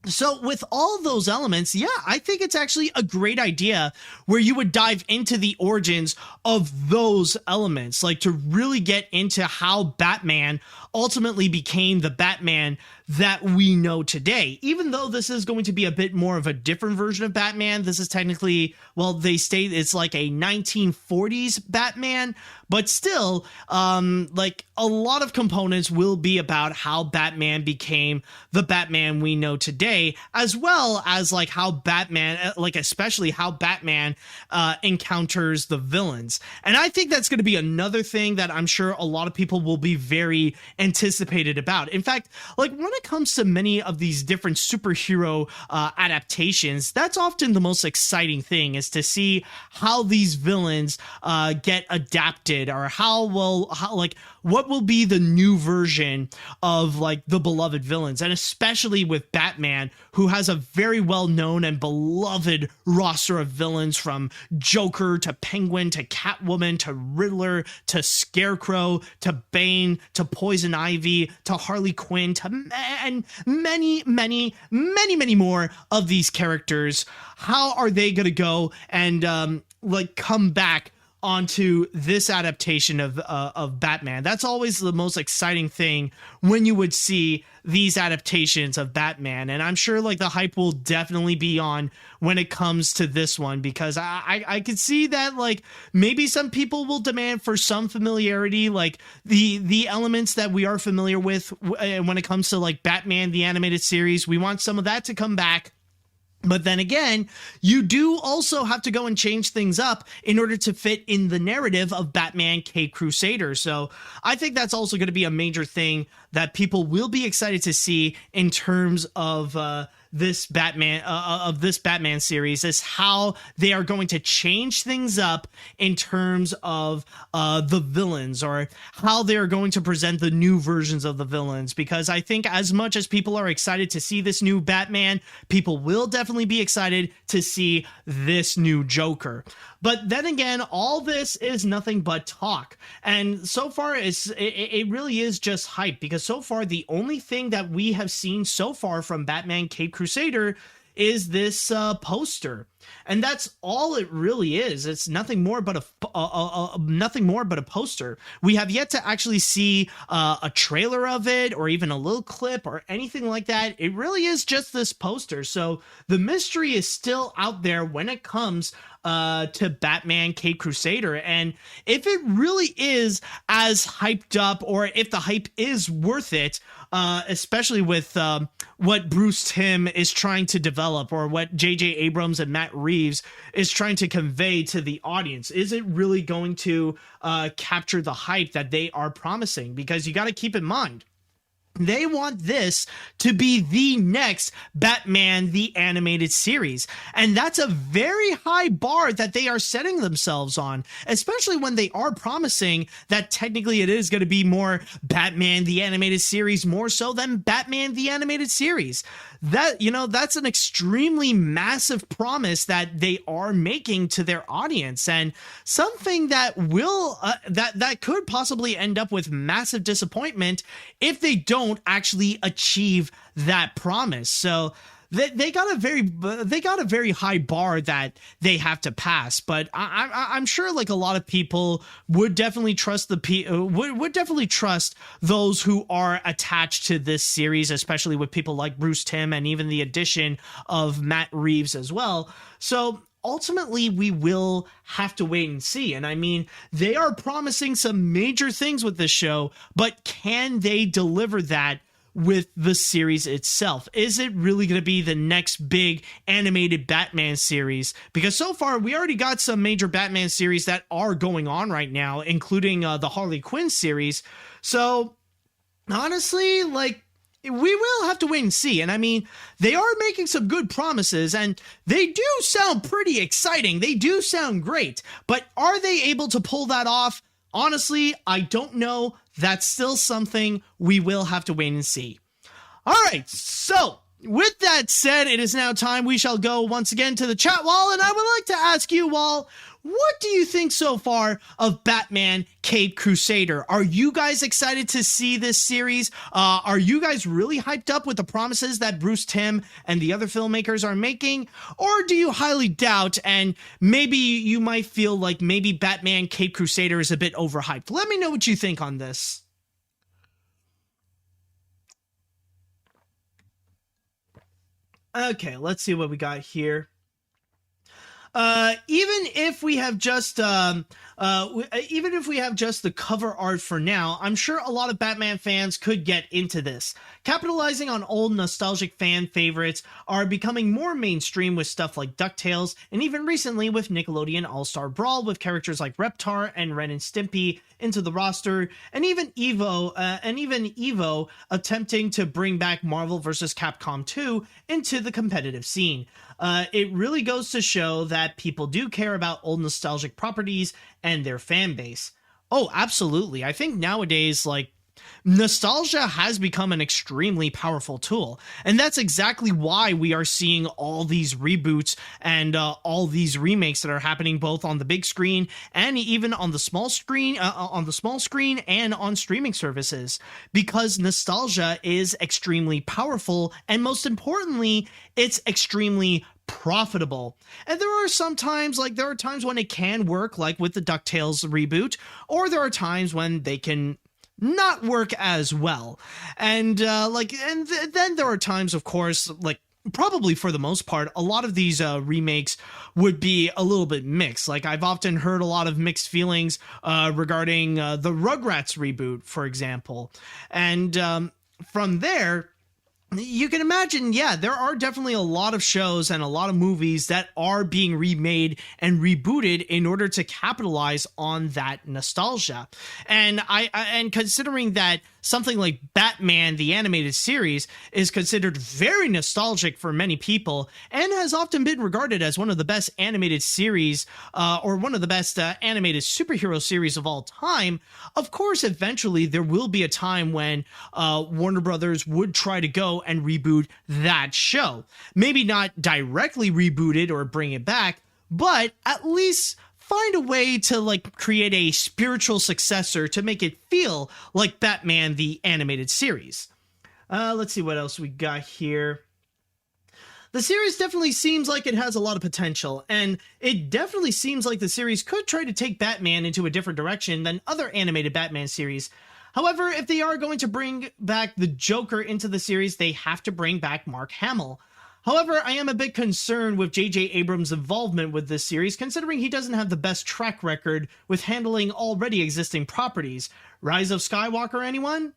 So with all those elements, yeah, I think it's actually a great idea where you would dive into the origins of those elements, like to really get into how Batman ultimately became the Batman that we know today. Even though this is going to be a bit more of a different version of Batman, this is technically, well, they state it's like a 1940s Batman, but still, like, a lot of components will be about how Batman became the Batman we know today, as well as like how Batman, like especially how Batman encounters the villains. And I think that's going to be another thing that I'm sure a lot of people will be very anticipated about. In fact, like, when it comes to many of these different superhero adaptations, that's often the most exciting thing, is to see how these villains get adapted, or what will be the new version of like the beloved villains. And especially with Batman, who has a very well-known and beloved roster of villains, from Joker to Penguin to Catwoman to Riddler to Scarecrow to Bane to Poison Ivy to Harley Quinn and many more of these characters. How are they going to go and come back onto this adaptation of Batman? That's always the most exciting thing when you would see these adaptations of Batman. And I'm sure like the hype will definitely be on when it comes to this one, because I could see that like maybe some people will demand for some familiarity, like the elements that we are familiar with when it comes to like Batman the animated series. We want some of that to come back. But then again, you do also have to go and change things up in order to fit in the narrative of Batman Caped Crusader. So I think that's also going to be a major thing that people will be excited to see in terms of this Batman series, is how they are going to change things up in terms of the villains, or how they are going to present the new versions of the villains. Because I think as much as people are excited to see this new Batman, people will definitely be excited to see this new Joker. But then again, all this is nothing but talk. And so far, it really is just hype, because so far, the only thing that we have seen so far from Batman Caped Crusader is this poster. And that's all it really is. It's nothing more but a poster. We have yet to actually see a trailer of it or even a little clip or anything like that. It really is just this poster. So the mystery is still out there when it comes to Batman Caped Crusader. And if it really is as hyped up, or if the hype is worth it, especially with what Bruce Timm is trying to develop, or what J.J. Abrams and Matt Reeves is trying to convey to the audience, is it really going to capture the hype that they are promising? Because you got to keep in mind, they want this to be the next Batman the Animated Series. And that's a very high bar that they are setting themselves on, especially when they are promising that technically it is going to be more Batman the Animated Series, more so than Batman the Animated Series. That, you know, that's an extremely massive promise that they are making to their audience, and something that will that could possibly end up with massive disappointment if they don't actually achieve that promise. So they got a very high bar that they have to pass, but I'm sure like a lot of people would definitely trust would definitely trust those who are attached to this series, especially with people like Bruce Timm and even the addition of Matt Reeves as well. So ultimately, we will have to wait and see. And I mean, they are promising some major things with this show, but can they deliver that with the series itself? Is it really going to be the next big animated Batman series? Because so far, we already got some major Batman series that are going on right now, including the Harley Quinn series. So honestly, like, we will have to wait and see. And I mean, they are making some good promises, and they do sound pretty exciting. They do sound great, but are they able to pull that off? Honestly, I don't know. That's still something we will have to wait and see. All right, so with that said, it is now time we shall go once again to the chat wall, and I would like to ask you all, what do you think so far of Batman Caped Crusader? Are you guys excited to see this series? Are you guys really hyped up with the promises that Bruce Timm and the other filmmakers are making? Or do you highly doubt, and maybe you might feel like maybe Batman Caped Crusader is a bit overhyped? Let me know what you think on this. Okay, let's see what we got here. Even if we have just the cover art for now, I'm sure a lot of Batman fans could get into this. Capitalizing on old nostalgic fan favorites are becoming more mainstream with stuff like DuckTales, and even recently with Nickelodeon All-Star Brawl with characters like Reptar and Ren and Stimpy into the roster, and even Evo attempting to bring back Marvel vs. Capcom 2 into the competitive scene. It really goes to show that people do care about old nostalgic properties and their fan base. Oh, absolutely. I think nowadays, like, nostalgia has become an extremely powerful tool, and that's exactly why we are seeing all these reboots and all these remakes that are happening both on the big screen and even on the small screen, and on streaming services, because nostalgia is extremely powerful, and most importantly, it's extremely profitable. And there are times when it can work, like with the DuckTales reboot, or there are times when they can not work as well. And then there are times, of course, like probably for the most part, a lot of these remakes would be a little bit mixed. Like, I've often heard a lot of mixed feelings regarding the Rugrats reboot, for example. And from there, you can imagine, yeah, there are definitely a lot of shows and a lot of movies that are being remade and rebooted in order to capitalize on that nostalgia. And and considering that something like Batman the Animated Series is considered very nostalgic for many people and has often been regarded as one of the best animated series or one of the best animated superhero series of all time, of course, eventually there will be a time when Warner Brothers would try to go and reboot that show. Maybe not directly reboot it or bring it back, but at least find a way to like create a spiritual successor to make it feel like Batman the Animated Series. Let's see what else we got here. The series definitely seems like it has a lot of potential, and it definitely seems like the series could try to take Batman into a different direction than other animated Batman series. However, if they are going to bring back the Joker into the series, they have to bring back Mark Hamill. However, I am a bit concerned with J.J. Abrams' involvement with this series, considering he doesn't have the best track record with handling already existing properties. Rise of Skywalker, anyone?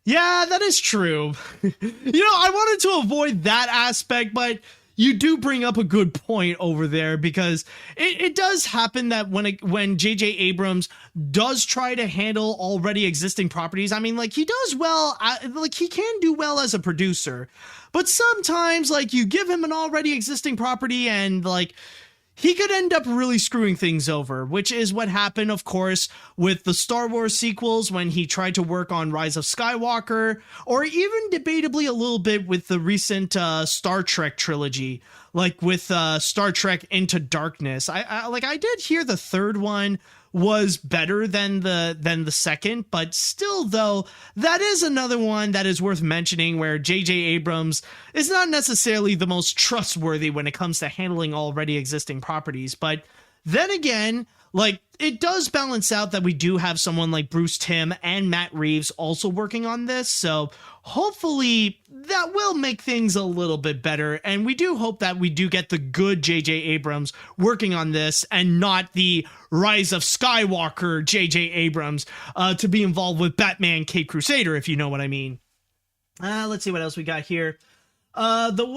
Yeah, that is true. I wanted to avoid that aspect, but you do bring up a good point over there, because it does happen that when J.J. Abrams does try to handle already existing properties, I mean, like, he does well, like, he can do well as a producer, but sometimes, like, you give him an already existing property and, like, he could end up really screwing things over, which is what happened, of course, with the Star Wars sequels when he tried to work on Rise of Skywalker, or even debatably a little bit with the recent Star Trek trilogy, like with Star Trek Into Darkness. I did hear the third one was better than the second, but still, though, that is another one that is worth mentioning, where J.J. Abrams is not necessarily the most trustworthy when it comes to handling already existing properties. But then again, like, it does balance out that we do have someone like Bruce Timm and Matt Reeves also working on this, so hopefully that will make things a little bit better, and we do hope that we do get the good J.J. Abrams working on this, and not the Rise of Skywalker J.J. Abrams to be involved with Batman Caped Crusader, if you know what I mean. Let's see what else we got here. The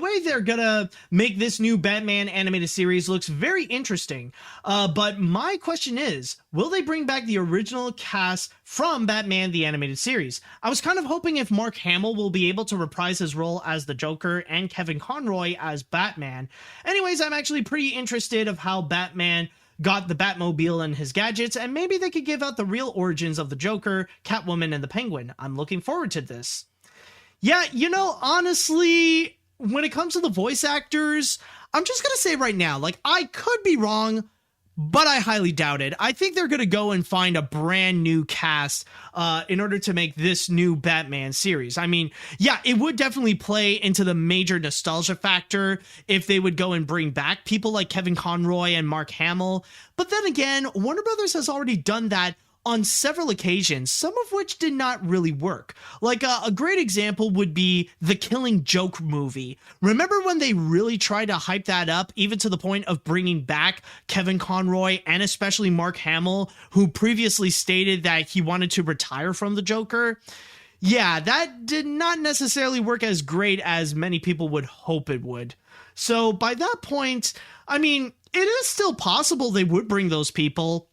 way they're gonna make this new Batman animated series looks very interesting. But my question is, will they bring back the original cast from Batman the Animated Series? I was kind of hoping if Mark Hamill will be able to reprise his role as the Joker and Kevin Conroy as Batman. Anyways, I'm actually pretty interested of how Batman got the Batmobile and his gadgets, and maybe they could give out the real origins of the Joker, Catwoman, and the Penguin. I'm looking forward to this. Yeah, honestly, when it comes to the voice actors, I'm just going to say right now, like, I could be wrong, but I highly doubt it. I think they're going to go and find a brand new cast in order to make this new Batman series. I mean, yeah, it would definitely play into the major nostalgia factor if they would go and bring back people like Kevin Conroy and Mark Hamill. But then again, Warner Brothers has already done that on several occasions, some of which did not really work. Like, a great example would be the Killing Joke movie. Remember when they really tried to hype that up, even to the point of bringing back Kevin Conroy and especially Mark Hamill, who previously stated that he wanted to retire from the Joker? Yeah, that did not necessarily work as great as many people would hope it would. So by that point, I mean, it is still possible they would bring those people.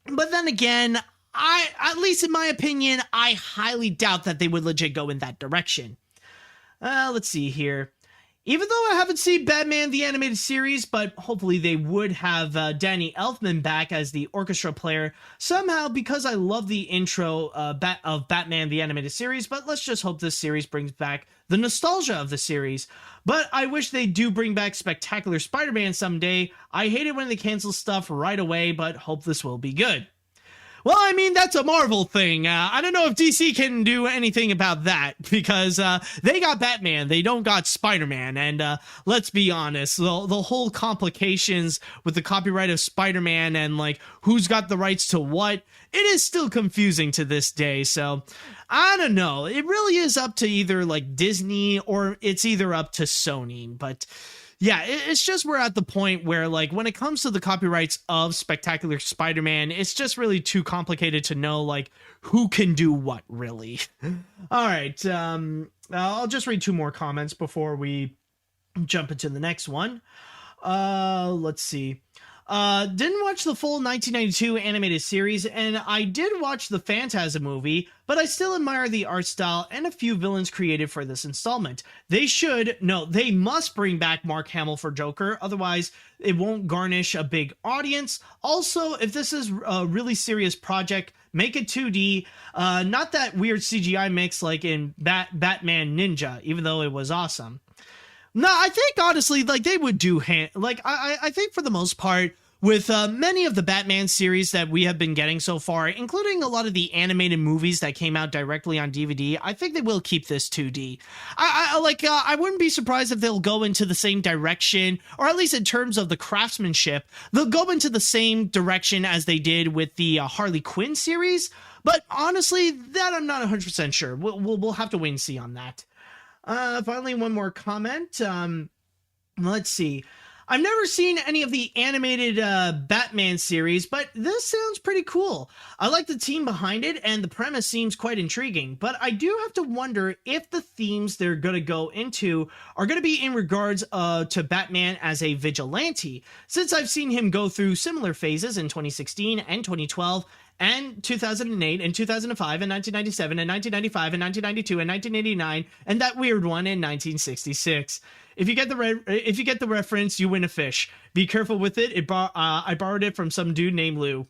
But then again, at least in my opinion, I highly doubt that they would legit go in that direction. Let's see here. Even though I haven't seen Batman the Animated Series, but hopefully they would have Danny Elfman back as the orchestra player somehow, because I love the intro of Batman the Animated Series, but let's just hope this series brings back the nostalgia of the series. But I wish they do bring back Spectacular Spider-Man someday. I hate it when they cancel stuff right away, but hope this will be good. Well, I mean, that's a Marvel thing. I don't know if DC can do anything about that, because they got Batman, they don't got Spider-Man, and let's be honest, the whole complications with the copyright of Spider-Man and, like, who's got the rights to what, it is still confusing to this day, so I don't know. It really is up to either, like, Disney, or it's either up to Sony, but yeah, it's just we're at the point where, like, when it comes to the copyrights of Spectacular Spider-Man, it's just really too complicated to know, like, who can do what, really. All right, I'll just read two more comments before we jump into the next one. Let's see. Didn't watch the full 1992 animated series, and I did watch the Phantasm movie, but I still admire the art style and a few villains created for this installment. They must bring back Mark Hamill for Joker, otherwise it won't garnish a big audience. Also, if this is a really serious project, make it 2D, not that weird CGI mix like in Batman Ninja, even though it was awesome. No, I think honestly, like, they would do I think for the most part, with many of the Batman series that we have been getting so far, including a lot of the animated movies that came out directly on DVD, I think they will keep this 2D. I wouldn't be surprised if they'll go into the same direction, or at least in terms of the craftsmanship, they'll go into the same direction as they did with the Harley Quinn series. But honestly, that I'm not 100% sure. We'll have to wait and see on that. Finally, one more comment. Let's see. I've never seen any of the animated Batman series, but this sounds pretty cool. I like the team behind it, and the premise seems quite intriguing, but I do have to wonder if the themes they're going to go into are going to be in regards to Batman as a vigilante, since I've seen him go through similar phases in 2016 and 2012, and 2008 and 2005 and 1997 and 1995 and 1992 and 1989 and that weird one in 1966. If you get the reference, you win a fish. Be careful with it. I borrowed it from some dude named Lou.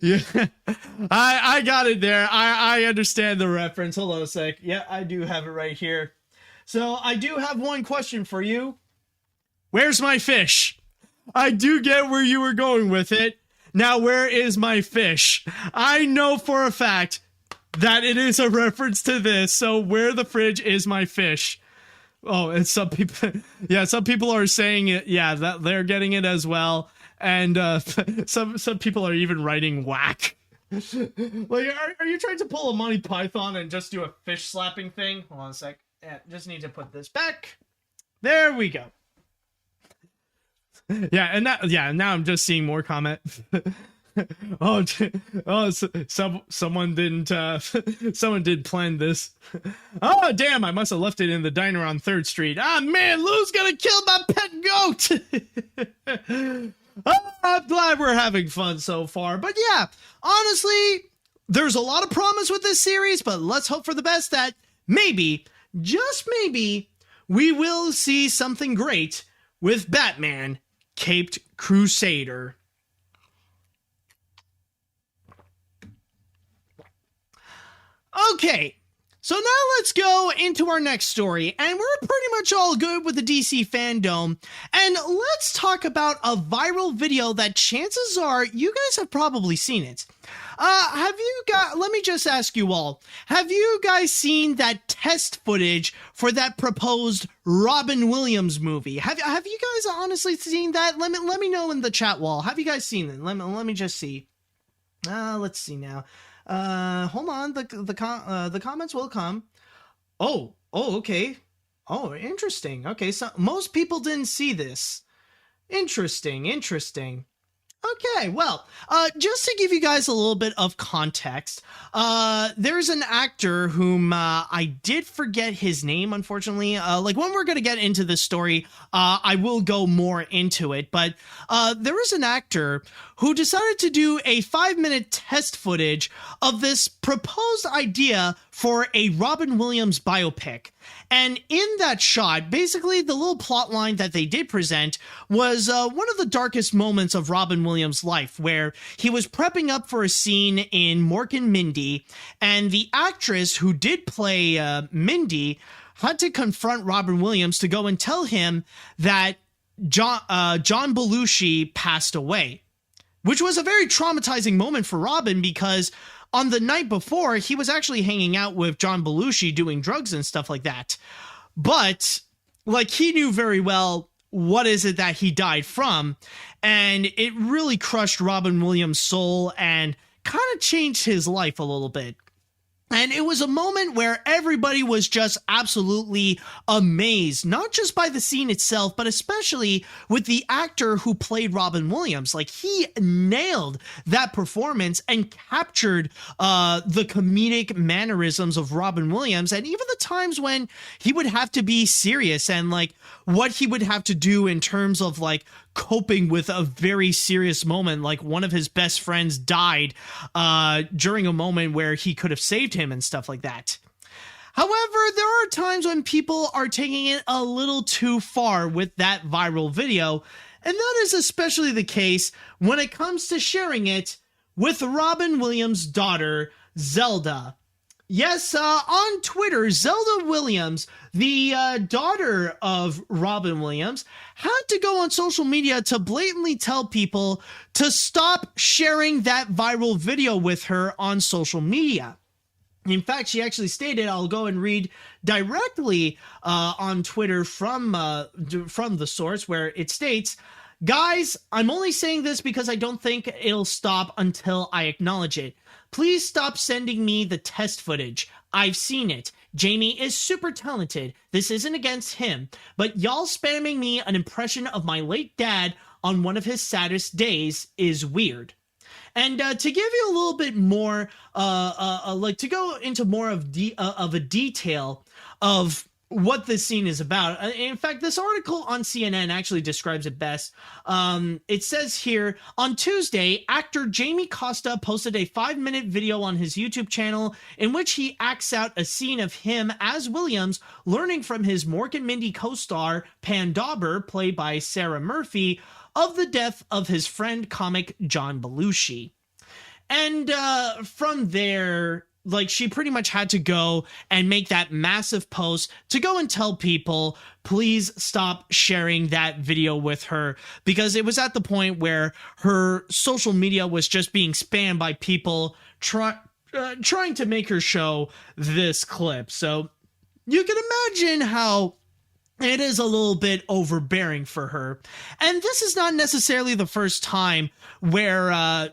Yeah, I got it there. I understand the reference. Hold on a sec. Yeah, I do have it right here. So I do have one question for you. Where's my fish? I do get where you were going with it. Now, where is my fish? I know for a fact that it is a reference to this. So where the fridge is my fish? Oh, and some people are saying it. Yeah, that they're getting it as well. And some people are even writing whack. Like, are you trying to pull a Monty Python and just do a fish slapping thing? Hold on a sec. Yeah, just need to put this back. There we go. Yeah, and now I'm just seeing more comment. Someone did plan this. Oh, damn, I must have left it in the diner on 3rd Street. Ah, man, Lou's gonna kill my pet goat. I'm glad we're having fun so far. But yeah, honestly, there's a lot of promise with this series, but let's hope for the best that maybe, just maybe, we will see something great with Batman Caped Crusader. Okay, so now let's go into our next story, and we're pretty much all good with the DC fandom, and let's talk about a viral video that chances are you guys have probably seen it. Let me just ask you all, have you guys seen that test footage for that proposed Robin Williams movie? Have you guys honestly seen that? Let me know in the chat wall. Have you guys seen it? Let me just see. Let's see now. Hold on, the comments will come. Oh, okay. Oh, interesting. Okay, so most people didn't see this. Interesting. Okay, well, just to give you guys a little bit of context, there's an actor whom I did forget his name, unfortunately. Like, when we're going to get into this story, I will go more into it. But there is an actor who decided to do a 5-minute test footage of this proposed idea for a Robin Williams biopic. And in that shot, basically the little plot line that they did present was one of the darkest moments of Robin Williams' life, where he was prepping up for a scene in Mork and Mindy, and the actress who did play Mindy had to confront Robin Williams to go and tell him that John Belushi passed away, which was a very traumatizing moment for Robin, because on the night before, he was actually hanging out with John Belushi doing drugs and stuff like that. But, like, he knew very well what is it that he died from, and it really crushed Robin Williams' soul and kind of changed his life a little bit. And it was a moment where everybody was just absolutely amazed, not just by the scene itself, but especially with the actor who played Robin Williams. Like, he nailed that performance and captured the comedic mannerisms of Robin Williams, and even the times when he would have to be serious and, like, what he would have to do in terms of, like, coping with a very serious moment, like one of his best friends died during a moment where he could have saved him and stuff like that. However, there are times when people are taking it a little too far with that viral video, and that is especially the case when it comes to sharing it with Robin Williams' daughter, Zelda. Yes, on Twitter, Zelda Williams, the daughter of Robin Williams, had to go on social media to blatantly tell people to stop sharing that viral video with her on social media. In fact, she actually stated, I'll go and read directly on Twitter from the source, where it states, "Guys, I'm only saying this because I don't think it'll stop until I acknowledge it. Please stop sending me the test footage. I've seen it. Jamie is super talented. This isn't against him. But y'all spamming me an impression of my late dad on one of his saddest days is weird." And to give you a little bit more, to go into more of a detail of what this scene is about. In fact, this article on CNN actually describes it best. It says here, on Tuesday, actor Jamie Costa posted a 5-minute video on his YouTube channel in which he acts out a scene of him as Williams learning from his Mork and Mindy co-star Pan Dauber, played by Sarah Murphy, of the death of his friend comic John Belushi. And from there, she pretty much had to go and make that massive post to go and tell people, please stop sharing that video with her, because it was at the point where her social media was just being spammed by people trying to make her show this clip. So you can imagine how it is a little bit overbearing for her. And this is not necessarily the first time where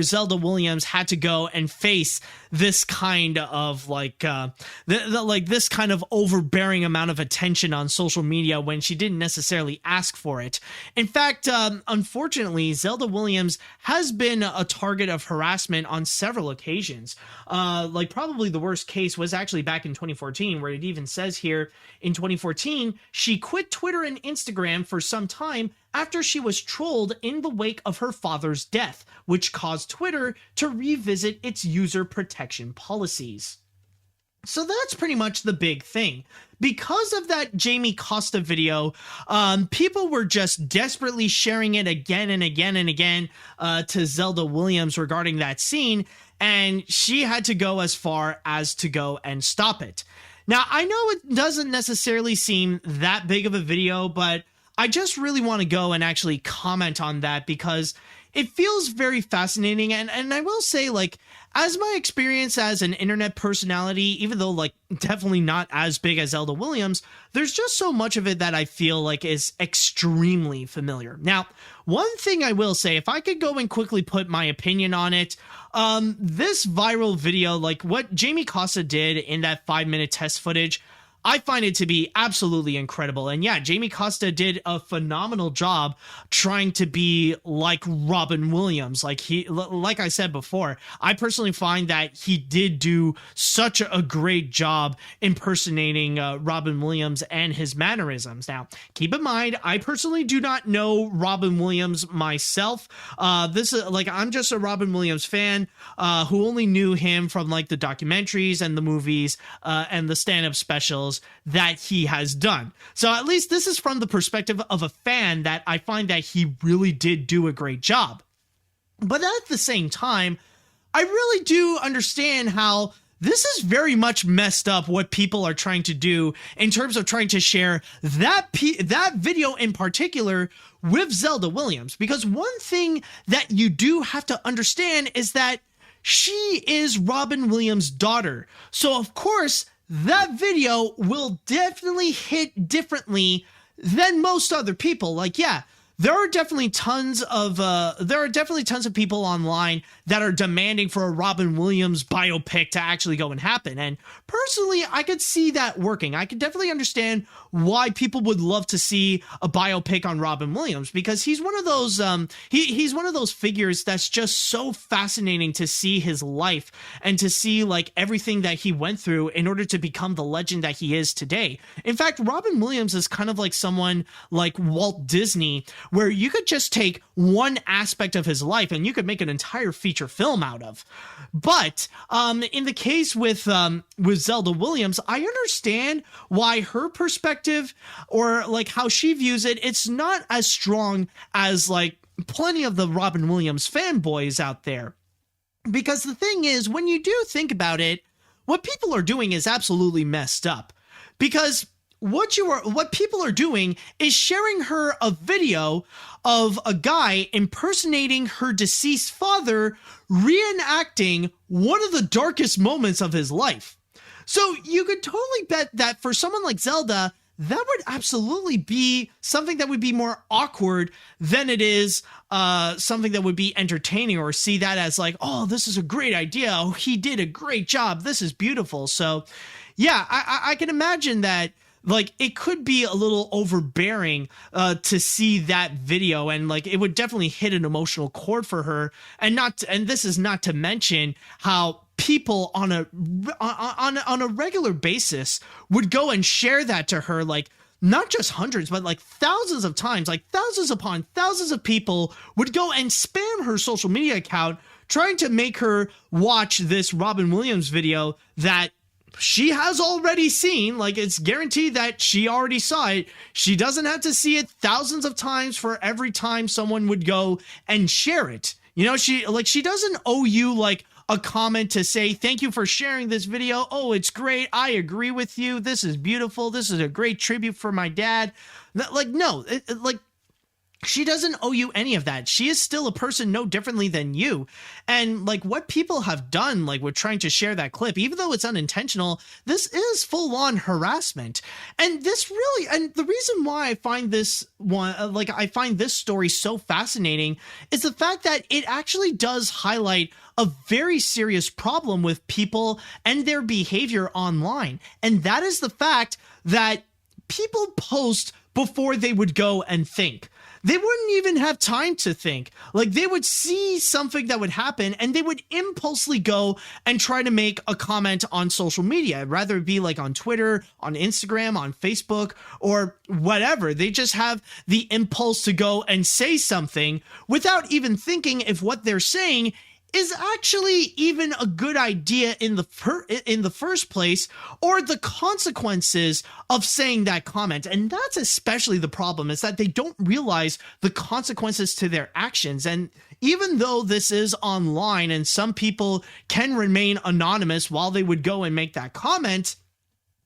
Zelda Williams had to go and face this kind of this kind of overbearing amount of attention on social media when she didn't necessarily ask for it. In fact, unfortunately, Zelda Williams has been a target of harassment on several occasions. Probably the worst case was actually back in 2014, where it even says here, in 2014, she quit Twitter and Instagram for some time after she was trolled in the wake of her father's death, which caused Twitter to revisit its user protection policies. So that's pretty much the big thing. Because of that Jamie Costa video, people were just desperately sharing it again and again and again to Zelda Williams regarding that scene, and she had to go as far as to go and stop it. Now, I know it doesn't necessarily seem that big of a video, but I just really want to go and actually comment on that because it feels very fascinating. And I will say, as my experience as an internet personality, even though definitely not as big as Zelda Williams, there's just so much of it that I feel is extremely familiar. Now, one thing I will say, if I could go and quickly put my opinion on it, this viral video, what Jamie Costa did in that 5-minute test footage, I find it to be absolutely incredible. And yeah, Jamie Costa did a phenomenal job trying to be like Robin Williams. Like I said before, I personally find that he did do such a great job impersonating Robin Williams and his mannerisms. Now, keep in mind, I personally do not know Robin Williams myself. This is I'm just a Robin Williams fan who only knew him from the documentaries and the movies and the stand-up specials that he has done. So at least this is from the perspective of a fan that I find that he really did do a great job. But at the same time, I really do understand how this is very much messed up what people are trying to do in terms of trying to share that video in particular with Zelda Williams. Because one thing that you do have to understand is that she is Robin Williams' daughter. So of course, that video will definitely hit differently than most other people. There are definitely tons of people online that are demanding for a Robin Williams biopic to actually go and happen. And personally, I could see that working. I could definitely understand why people would love to see a biopic on Robin Williams, because he's one of those he's one of those figures that's just so fascinating to see his life and to see everything that he went through in order to become the legend that he is today. In fact, Robin Williams is kind of like someone like Walt Disney, where you could just take one aspect of his life and you could make an entire feature film out of. But in the case with Zelda Williams, I understand why her perspective or how she views it, it's not as strong as plenty of the Robin Williams fanboys out there. Because the thing is, when you do think about it, what people are doing is absolutely messed up, because what people are doing is sharing her a video of a guy impersonating her deceased father, reenacting one of the darkest moments of his life. So you could totally bet that for someone like Zelda, that would absolutely be something that would be more awkward than it is something that would be entertaining, or see that as like, oh, this is a great idea. Oh, he did a great job. This is beautiful. So yeah, I can imagine that, like, it could be a little overbearing to see that video, and like it would definitely hit an emotional chord for her. And this is not to mention how people on a regular basis would go and share that to her, like not just hundreds, but like thousands of times, like thousands upon thousands of people would go and spam her social media account trying to make her watch this Robin Williams video that she has already seen. Like, it's guaranteed that she already saw it. She doesn't have to see it thousands of times for every time someone would go and share it. You know, she doesn't owe you like a comment to say, thank you for sharing this video. Oh, it's great. I agree with you. This is beautiful. This is a great tribute for my dad. Like, no, she doesn't owe you any of that. She is still a person no differently than you. And like what people have done, like with trying to share that clip, even though it's unintentional, this is full on harassment. And the reason why I find this one, like I find this story so fascinating, is the fact that it actually does highlight a very serious problem with people and their behavior online. And that is the fact that people post before they would go and think. They wouldn't even have time to think. Like, they would see something that would happen and they would impulsively go and try to make a comment on social media, rather it be like on Twitter, on Instagram, on Facebook, or whatever. They just have the impulse to go and say something without even thinking if what they're saying is actually even a good idea in the first place, or the consequences of saying that comment. And that's especially the problem, is that they don't realize the consequences to their actions. And even though this is online and some people can remain anonymous while they would go and make that comment,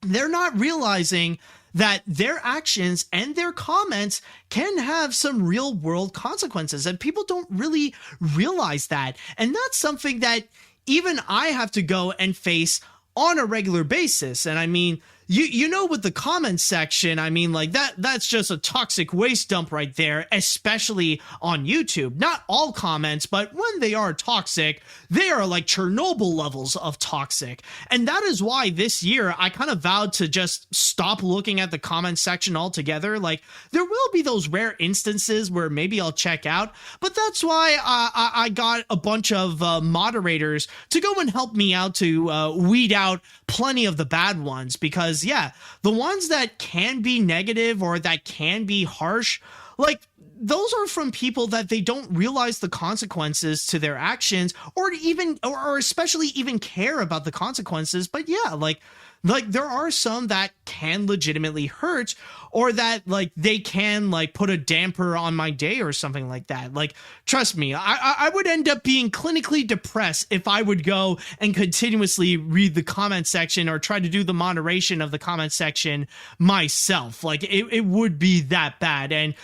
they're not realizing that their actions and their comments can have some real world consequences, and people don't really realize that. And that's something that even I have to go and face on a regular basis. And I mean, you know, with the comments section, I mean, like that's just a toxic waste dump right there, especially on YouTube. Not all comments, but when they are toxic, they are like Chernobyl levels of toxic. And that is why this year I kind of vowed to just stop looking at the comment section altogether. Like, there will be those rare instances where maybe I'll check out, but that's why I got a bunch of moderators to go and help me out to weed out plenty of the bad ones, because yeah, the ones that can be negative or that can be harsh, like, those are from people that they don't realize the consequences to their actions, or especially even care about the consequences. But yeah, like there are some that can legitimately hurt, or that like they can like put a damper on my day or something like that. Like, trust me, I would end up being clinically depressed if I would go and continuously read the comment section or try to do the moderation of the comment section myself. Like, it would be that bad. And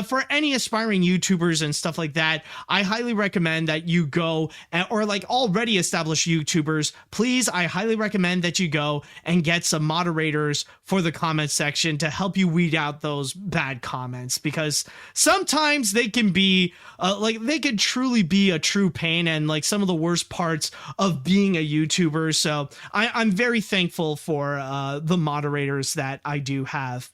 for any aspiring YouTubers and stuff like that, I highly recommend that you go, or like already established YouTubers, please, I highly recommend that you go and get some moderators for the comment section to help you weed out those bad comments, because sometimes they can be they could truly be a true pain, and like some of the worst parts of being a YouTuber. So I'm very thankful for the moderators that I do have.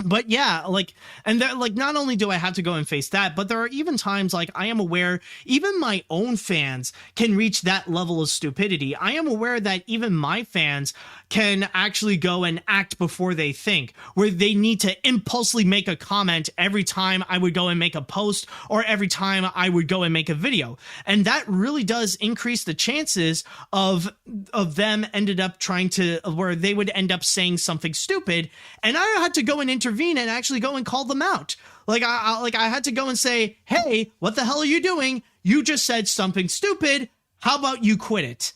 But yeah, like, and that, like, not only do I have to go and face that, but there are even times, like, I am aware even my own fans can reach that level of stupidity. I am aware that even my fans can actually go and act before they think, where they need to impulsively make a comment every time I would go and make a post, or every time I would go and make a video. And that really does increase the chances of them ended up trying to, where they would end up saying something stupid, and I had to go and intervene and actually go and call them out. Like, I had to go and say, hey, what the hell are you doing? You just said something stupid. How about you quit it?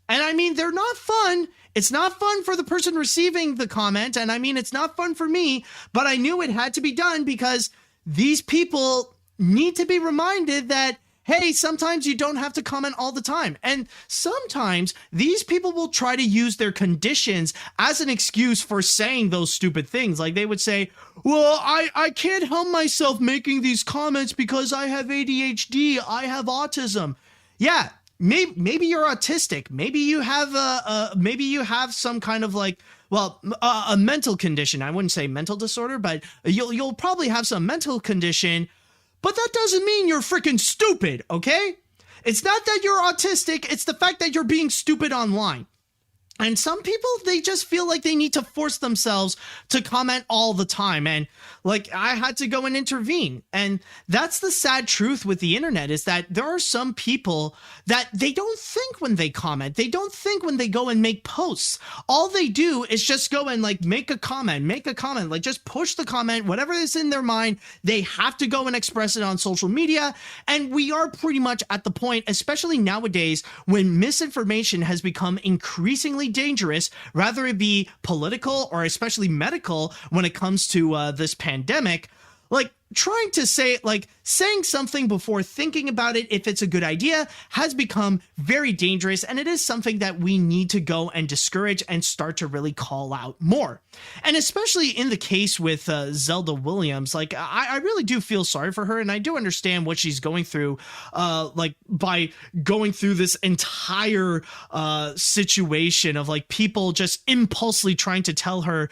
And I mean, they're not fun. It's not fun for the person receiving the comment. And I mean, it's not fun for me, but I knew it had to be done because these people need to be reminded that, hey, sometimes you don't have to comment all the time. And sometimes these people will try to use their conditions as an excuse for saying those stupid things. Like they would say, well, I can't help myself making these comments because I have ADHD. I have autism. Yeah. Maybe you're autistic. Maybe you have some kind of like, well, a mental condition. I wouldn't say mental disorder, but you'll probably have some mental condition. But that doesn't mean you're freaking stupid, okay? It's not that you're autistic. It's the fact that you're being stupid online. And some people, they just feel like they need to force themselves to comment all the time. And like, I had to go and intervene. And that's the sad truth with the internet, is that there are some people that they don't think when they comment. They don't think when they go and make posts. All they do is just go and like make a comment, like just push the comment, whatever is in their mind. They have to go and express it on social media. And we are pretty much at the point, especially nowadays, when misinformation has become increasingly dangerous, rather it be political or especially medical when it comes to this pandemic. Like trying to say, like saying something before thinking about it, if it's a good idea, has become very dangerous. And it is something that we need to go and discourage and start to really call out more. And especially in the case with Zelda Williams, like I really do feel sorry for her. And I do understand what she's going through, like by going through this entire situation of like people just impulsively trying to tell her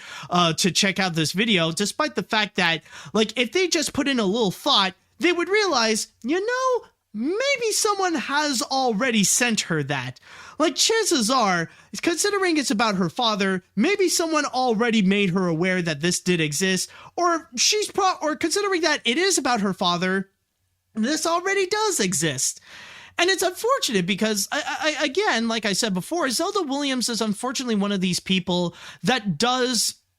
to check out this video, despite the fact that like if they just put in a little thought, they would realize, you know, maybe someone has already sent her that. Like chances are, considering it's about her father, maybe someone already made her aware that this did exist, or or considering that it is about her father, this already does exist. And it's unfortunate because, again, like I said before, Zelda Williams is unfortunately one of these people that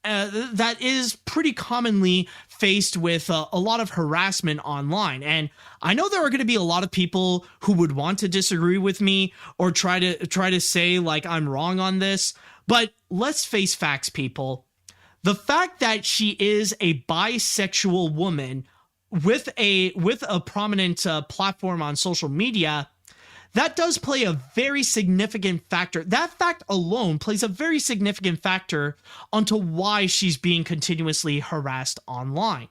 that is pretty commonly faced with a lot of harassment online. And I know there are going to be a lot of people who would want to disagree with me or try to say like I'm wrong on this. But let's face facts, people. The fact that she is a bisexual woman with a prominent platform on social media, that does play a very significant factor. That fact alone plays a very significant factor onto why she's being continuously harassed online.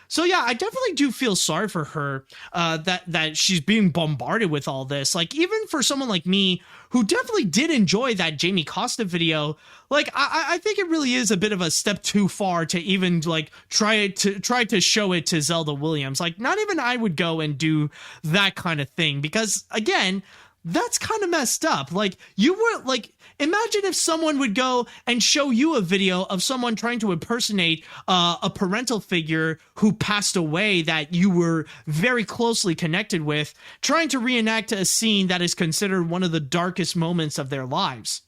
So yeah, I definitely do feel sorry for her that she's being bombarded with all this. Like even for someone like me who definitely did enjoy that Jamie Costa video, like I think it really is a bit of a step too far to even like try to show it to Zelda Williams. Like not even I would go and do that kind of thing because again, that's kind of messed up. Like you were like, imagine if someone would go and show you a video of someone trying to impersonate a parental figure who passed away that you were very closely connected with, trying to reenact a scene that is considered one of the darkest moments of their lives.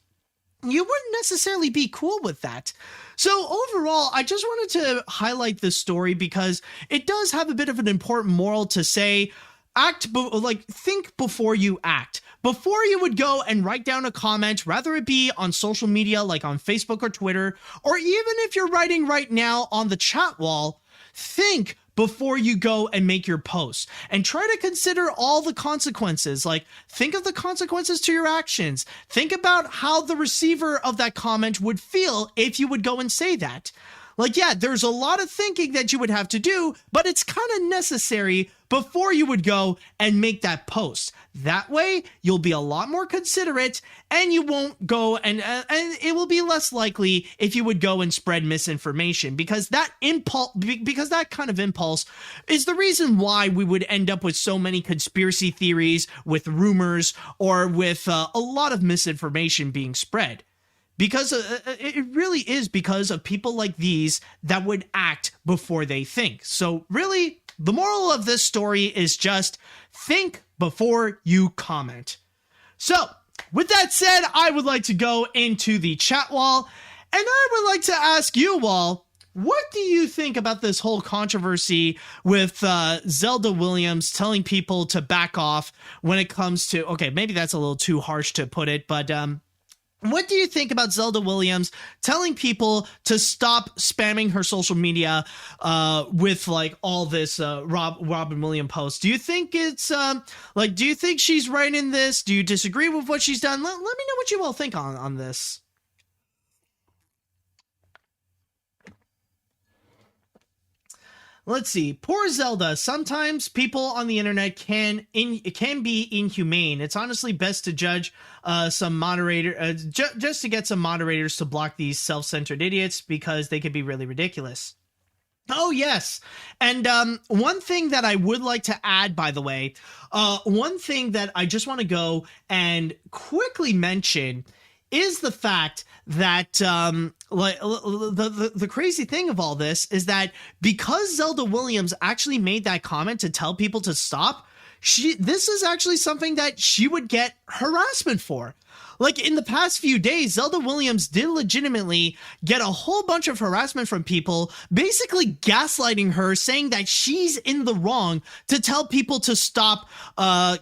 You wouldn't necessarily be cool with that. So overall, I just wanted to highlight this story because it does have a bit of an important moral to say, think before you act. Before you would go and write down a comment, rather it be on social media like on Facebook or Twitter, or even if you're writing right now on the chat wall, think before you go and make your post and try to consider all the consequences. Like think of the consequences to your actions. Think about how the receiver of that comment would feel if you would go and say that. Like, yeah, there's a lot of thinking that you would have to do, but it's kind of necessary before you would go and make that post. That way, you'll be a lot more considerate and you won't go and it will be less likely if you would go and spread misinformation because that kind of impulse is the reason why we would end up with so many conspiracy theories, with rumors, or with a lot of misinformation being spread. Because it really is because of people like these that would act before they think. So really, the moral of this story is just think before you comment. So with that said, I would like to go into the chat wall and I would like to ask you all, What do you think about this whole controversy with Zelda Williams telling people to back off when it comes to, okay, maybe that's a little too harsh to put it, but what do you think about Zelda Williams telling people to stop spamming her social media with like all this Robin Williams posts? Do you think it's do you think she's right in this? Do you disagree with what she's done? Let me know what you all think on this. Let's see. Poor Zelda. Sometimes people on the internet can be inhumane. It's honestly best to judge some moderator, just to get some moderators to block these self-centered idiots because they could be really ridiculous. Oh, yes. And one thing that I would like to add, by the way, one thing that I just want to go and quickly mention is the fact that the crazy thing of all this is that because Zelda Williams actually made that comment to tell people to stop, this is actually something that she would get harassment for. Like in the past few days, Zelda Williams did legitimately get a whole bunch of harassment from people, basically gaslighting her, saying that she's in the wrong to tell people to stop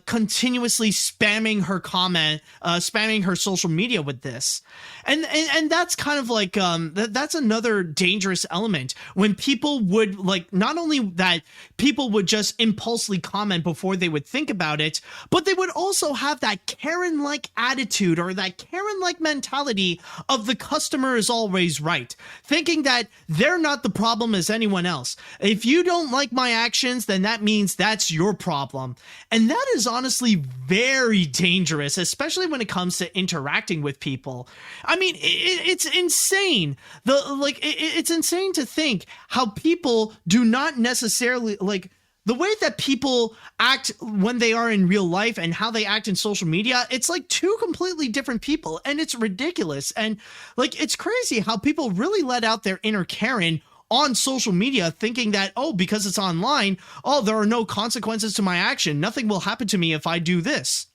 continuously spamming her spamming her social media with this. And that's kind of like, that's another dangerous element when people would like, not only that people would just impulsively comment before they would think about it, but they would also have that Karen-like attitude or that Karen-like mentality of the customer is always right, thinking that they're not the problem as anyone else. If you don't like my actions, then that means that's your problem. And that is honestly very dangerous, especially when it comes to interacting with people. I mean, it's insane. It's insane to think how people do not necessarily like the way that people act when they are in real life and how they act in social media. It's like two completely different people, and it's ridiculous. And like, it's crazy how people really let out their inner Karen on social media, thinking that, oh, because it's online, oh, there are no consequences to my action. Nothing will happen to me if I do this.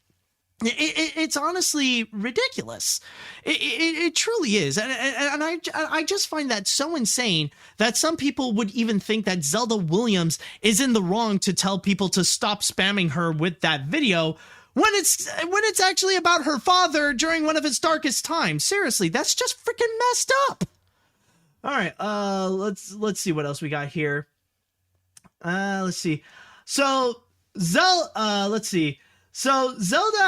It's honestly ridiculous. It truly is. And I just find that so insane that some people would even think that Zelda Williams is in the wrong to tell people to stop spamming her with that video when it's actually about her father during one of his darkest times. Seriously, that's just freaking messed up. All right, let's see what else we got here. Let's see. So Zelda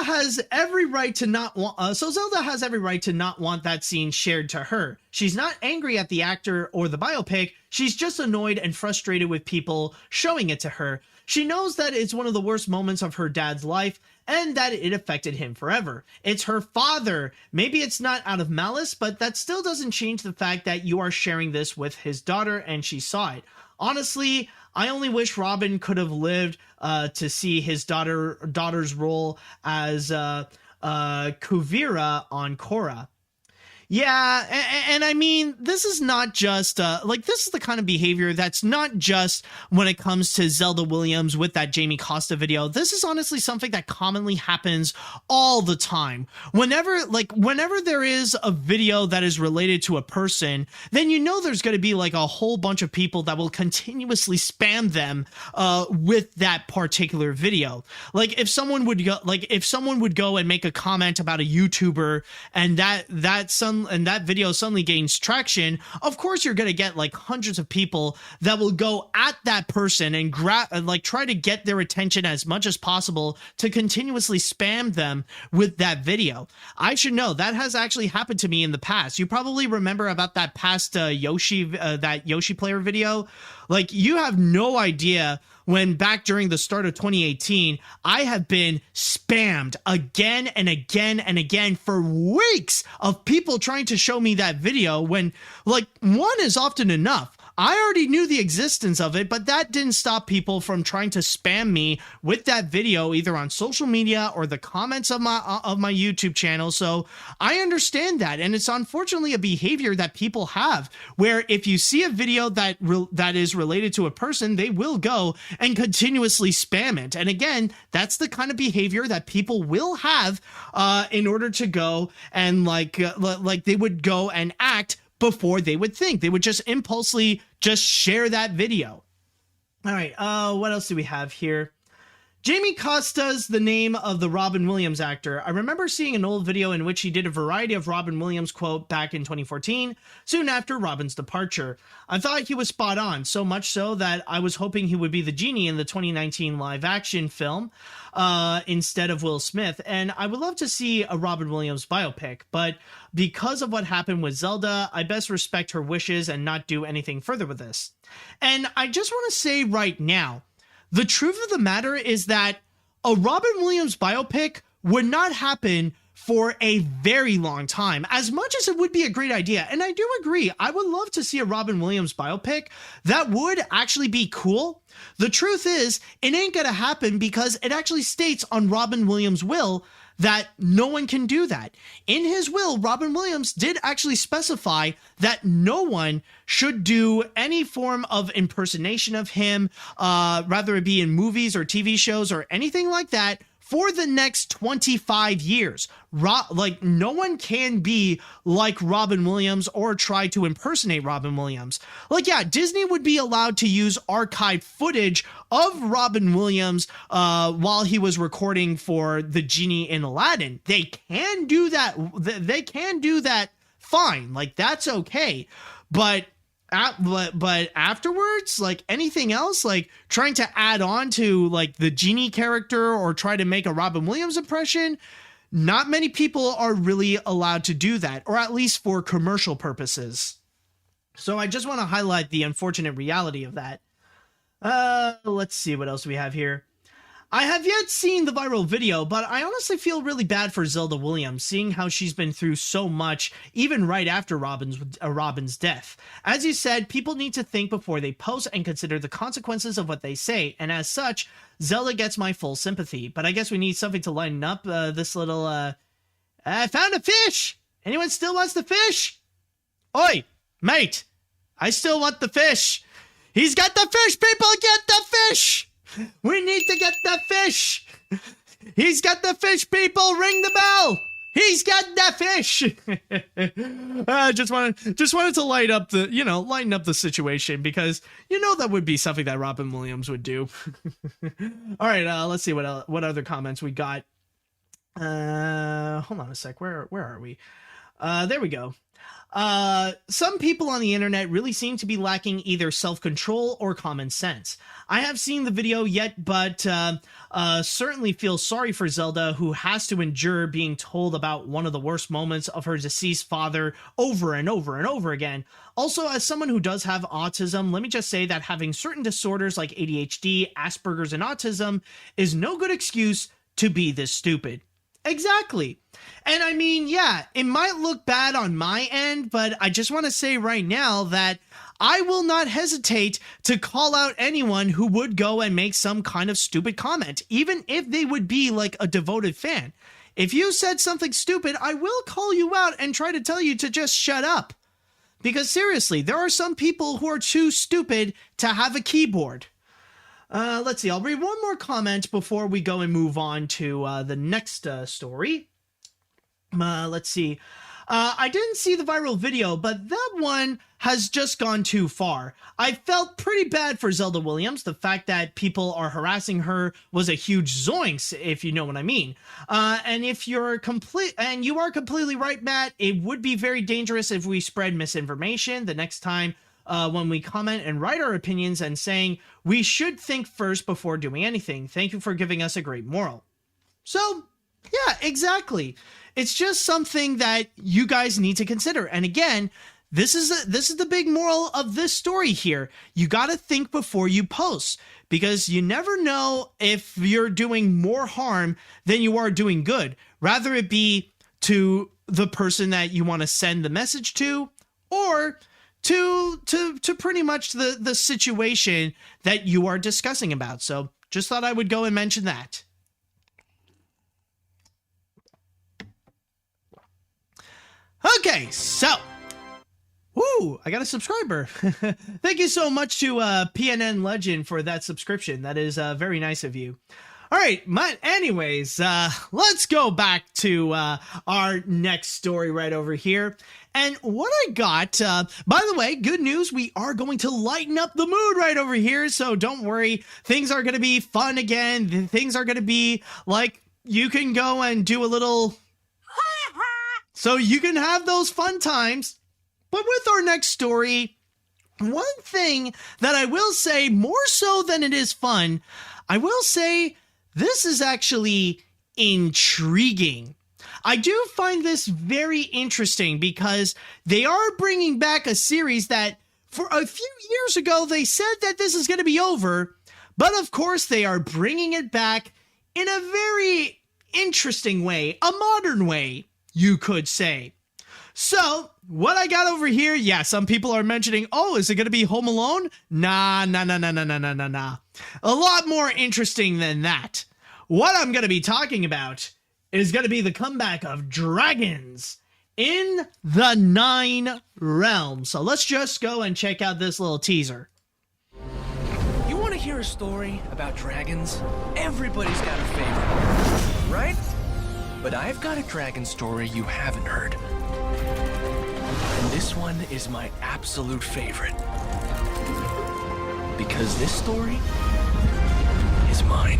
has every right to not want. Zelda has every right to not want that scene shared to her. She's not angry at the actor or the biopic. She's just annoyed and frustrated with people showing it to her. She knows that it's one of the worst moments of her dad's life and that it affected him forever. It's her father. Maybe it's not out of malice, but that still doesn't change the fact that you are sharing this with his daughter and she saw it. Honestly, I only wish Robin could have lived to see his daughter's role as Kuvira on Korra. Yeah, and I mean, this is not just, this is the kind of behavior that's not just when it comes to Zelda Williams with that Jamie Costa video. This is honestly something that commonly happens all the time. Whenever there is a video that is related to a person, then you know there's going to be like a whole bunch of people that will continuously spam them with that particular video. Like if someone would go and make a comment about a YouTuber and that video suddenly gains traction, of course you're going to get like hundreds of people that will go at that person and try to get their attention as much as possible to continuously spam them with that video. I should know that has actually happened to me in the past. You probably remember about that past Yoshi player video. Like, you have no idea when back during the start of 2018, I have been spammed again and again and again for weeks of people trying to show me that video when, like, one is often enough. I already knew the existence of it, but that didn't stop people from trying to spam me with that video, either on social media or the comments of my YouTube channel. So I understand that, and it's unfortunately a behavior that people have, where if you see a video that is related to a person, they will go and continuously spam it. And again, that's the kind of behavior that people will have in order to go and like they would go and act before they would think. They would just impulsively just share that video. All right, what else do we have here? Jamie Costa's the name of the Robin Williams actor. I remember seeing an old video in which he did a variety of Robin Williams quote back in 2014, soon after Robin's departure. I thought he was spot on, so much so that I was hoping he would be the genie in the 2019 live action film instead of Will Smith, and I would love to see a Robin Williams biopic, but because of what happened with Zelda, I best respect her wishes and not do anything further with this. And I just want to say right now, the truth of the matter is that a Robin Williams biopic would not happen for a very long time, as much as it would be a great idea. And I do agree, I would love to see a Robin Williams biopic. That would actually be cool. The truth is, it ain't gonna happen because it actually states on Robin Williams' will that no one can do that. In his will, Robin Williams did actually specify that no one should do any form of impersonation of him, rather it be in movies or TV shows or anything like that, for the next 25 years. Like, no one can be like Robin Williams or try to impersonate Robin Williams. Like, yeah, Disney would be allowed to use archived footage of Robin Williams while he was recording for the genie in Aladdin. They can do that. They can do that fine. Like, that's okay. But afterwards, like anything else, like trying to add on to like the genie character or try to make a Robin Williams impression, not many people are really allowed to do that, or at least for commercial purposes. So I just want to highlight the unfortunate reality of that. Let's see what else we have here. I have yet seen the viral video, but I honestly feel really bad for Zelda Williams, seeing how she's been through so much, even right after Robin's death. As you said, people need to think before they post and consider the consequences of what they say, and as such, Zelda gets my full sympathy. But I guess we need something to lighten up this little, I found a fish! Anyone still wants the fish? Oi, mate! I still want the fish! He's got the fish, people! Get the fish! We need to get the fish. He's got the fish, people. Ring the bell. He's got the fish. Just wanted to lighten up the situation, because that would be something that Robin Williams would do. All right, let's see what other comments we got. Hold on a sec. Where are we? There we go. Some people on the internet really seem to be lacking either self-control or common sense. I have seen the video yet, but certainly feel sorry for Zelda, who has to endure being told about one of the worst moments of her deceased father over and over and over again. Also, as someone who does have autism, let me just say that having certain disorders like ADHD, Asperger's, and autism is no good excuse to be this stupid. Exactly. And I mean, yeah, it might look bad on my end, but I just want to say right now that I will not hesitate to call out anyone who would go and make some kind of stupid comment, even if they would be like a devoted fan. If you said something stupid, I will call you out and try to tell you to just shut up. Because seriously, there are some people who are too stupid to have a keyboard. Let's see, I'll read one more comment before we go and move on to the next story. Let's see. I didn't see the viral video, but that one has just gone too far. I felt pretty bad for Zelda Williams. The fact that people are harassing her was a huge zoinks, if you know what I mean. And you are completely right, Matt. It would be very dangerous if we spread misinformation the next time when we comment and write our opinions, and saying we should think first before doing anything. Thank you for giving us a great moral. So, yeah, exactly. It's just something that you guys need to consider. And again, this is the big moral of this story here. You got to think before you post, because you never know if you're doing more harm than you are doing good. Rather it be to the person that you want to send the message to, or to pretty much the situation that you are discussing about. So just thought I would go and mention that. Okay, so, woo, I got a subscriber. Thank you so much to PNN Legend for that subscription. That is very nice of you. All right, anyways, let's go back to our next story right over here. And what I got, by the way, good news, we are going to lighten up the mood right over here, so don't worry. Things are going to be fun again. Things are going to be like you can go and do a little... so you can have those fun times. But with our next story, one thing that I will say, more so than it is fun, I will say this is actually intriguing. I do find this very interesting because they are bringing back a series that for a few years ago they said that this is going to be over, but of course they are bringing it back in a very interesting way, a modern way, you could say. So, what I got over here, yeah, some people are mentioning, oh, is it going to be Home Alone? Nah. A lot more interesting than that. What I'm going to be talking about is going to be the comeback of dragons in the 9 realms. So let's just go and check out this little teaser. You want to hear a story about dragons? Everybody's got a favorite, right? But I've got a dragon story you haven't heard. And this one is my absolute favorite. Because this story is mine.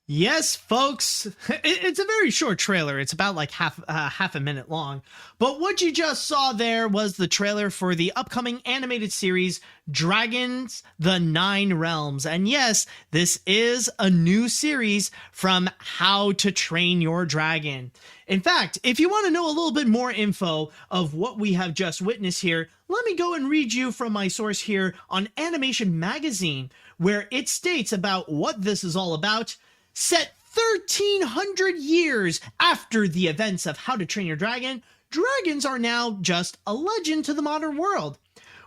Yes, folks, it's a very short trailer. It's about like half a minute long. But what you just saw there was the trailer for the upcoming animated series, Dragons, the 9 Realms. And yes, this is a new series from How to Train Your Dragon. In fact, if you want to know a little bit more info of what we have just witnessed here, let me go and read you from my source here on Animation Magazine, where it states about what this is all about. Set 1,300 years after the events of How to Train Your Dragon, dragons are now just a legend to the modern world.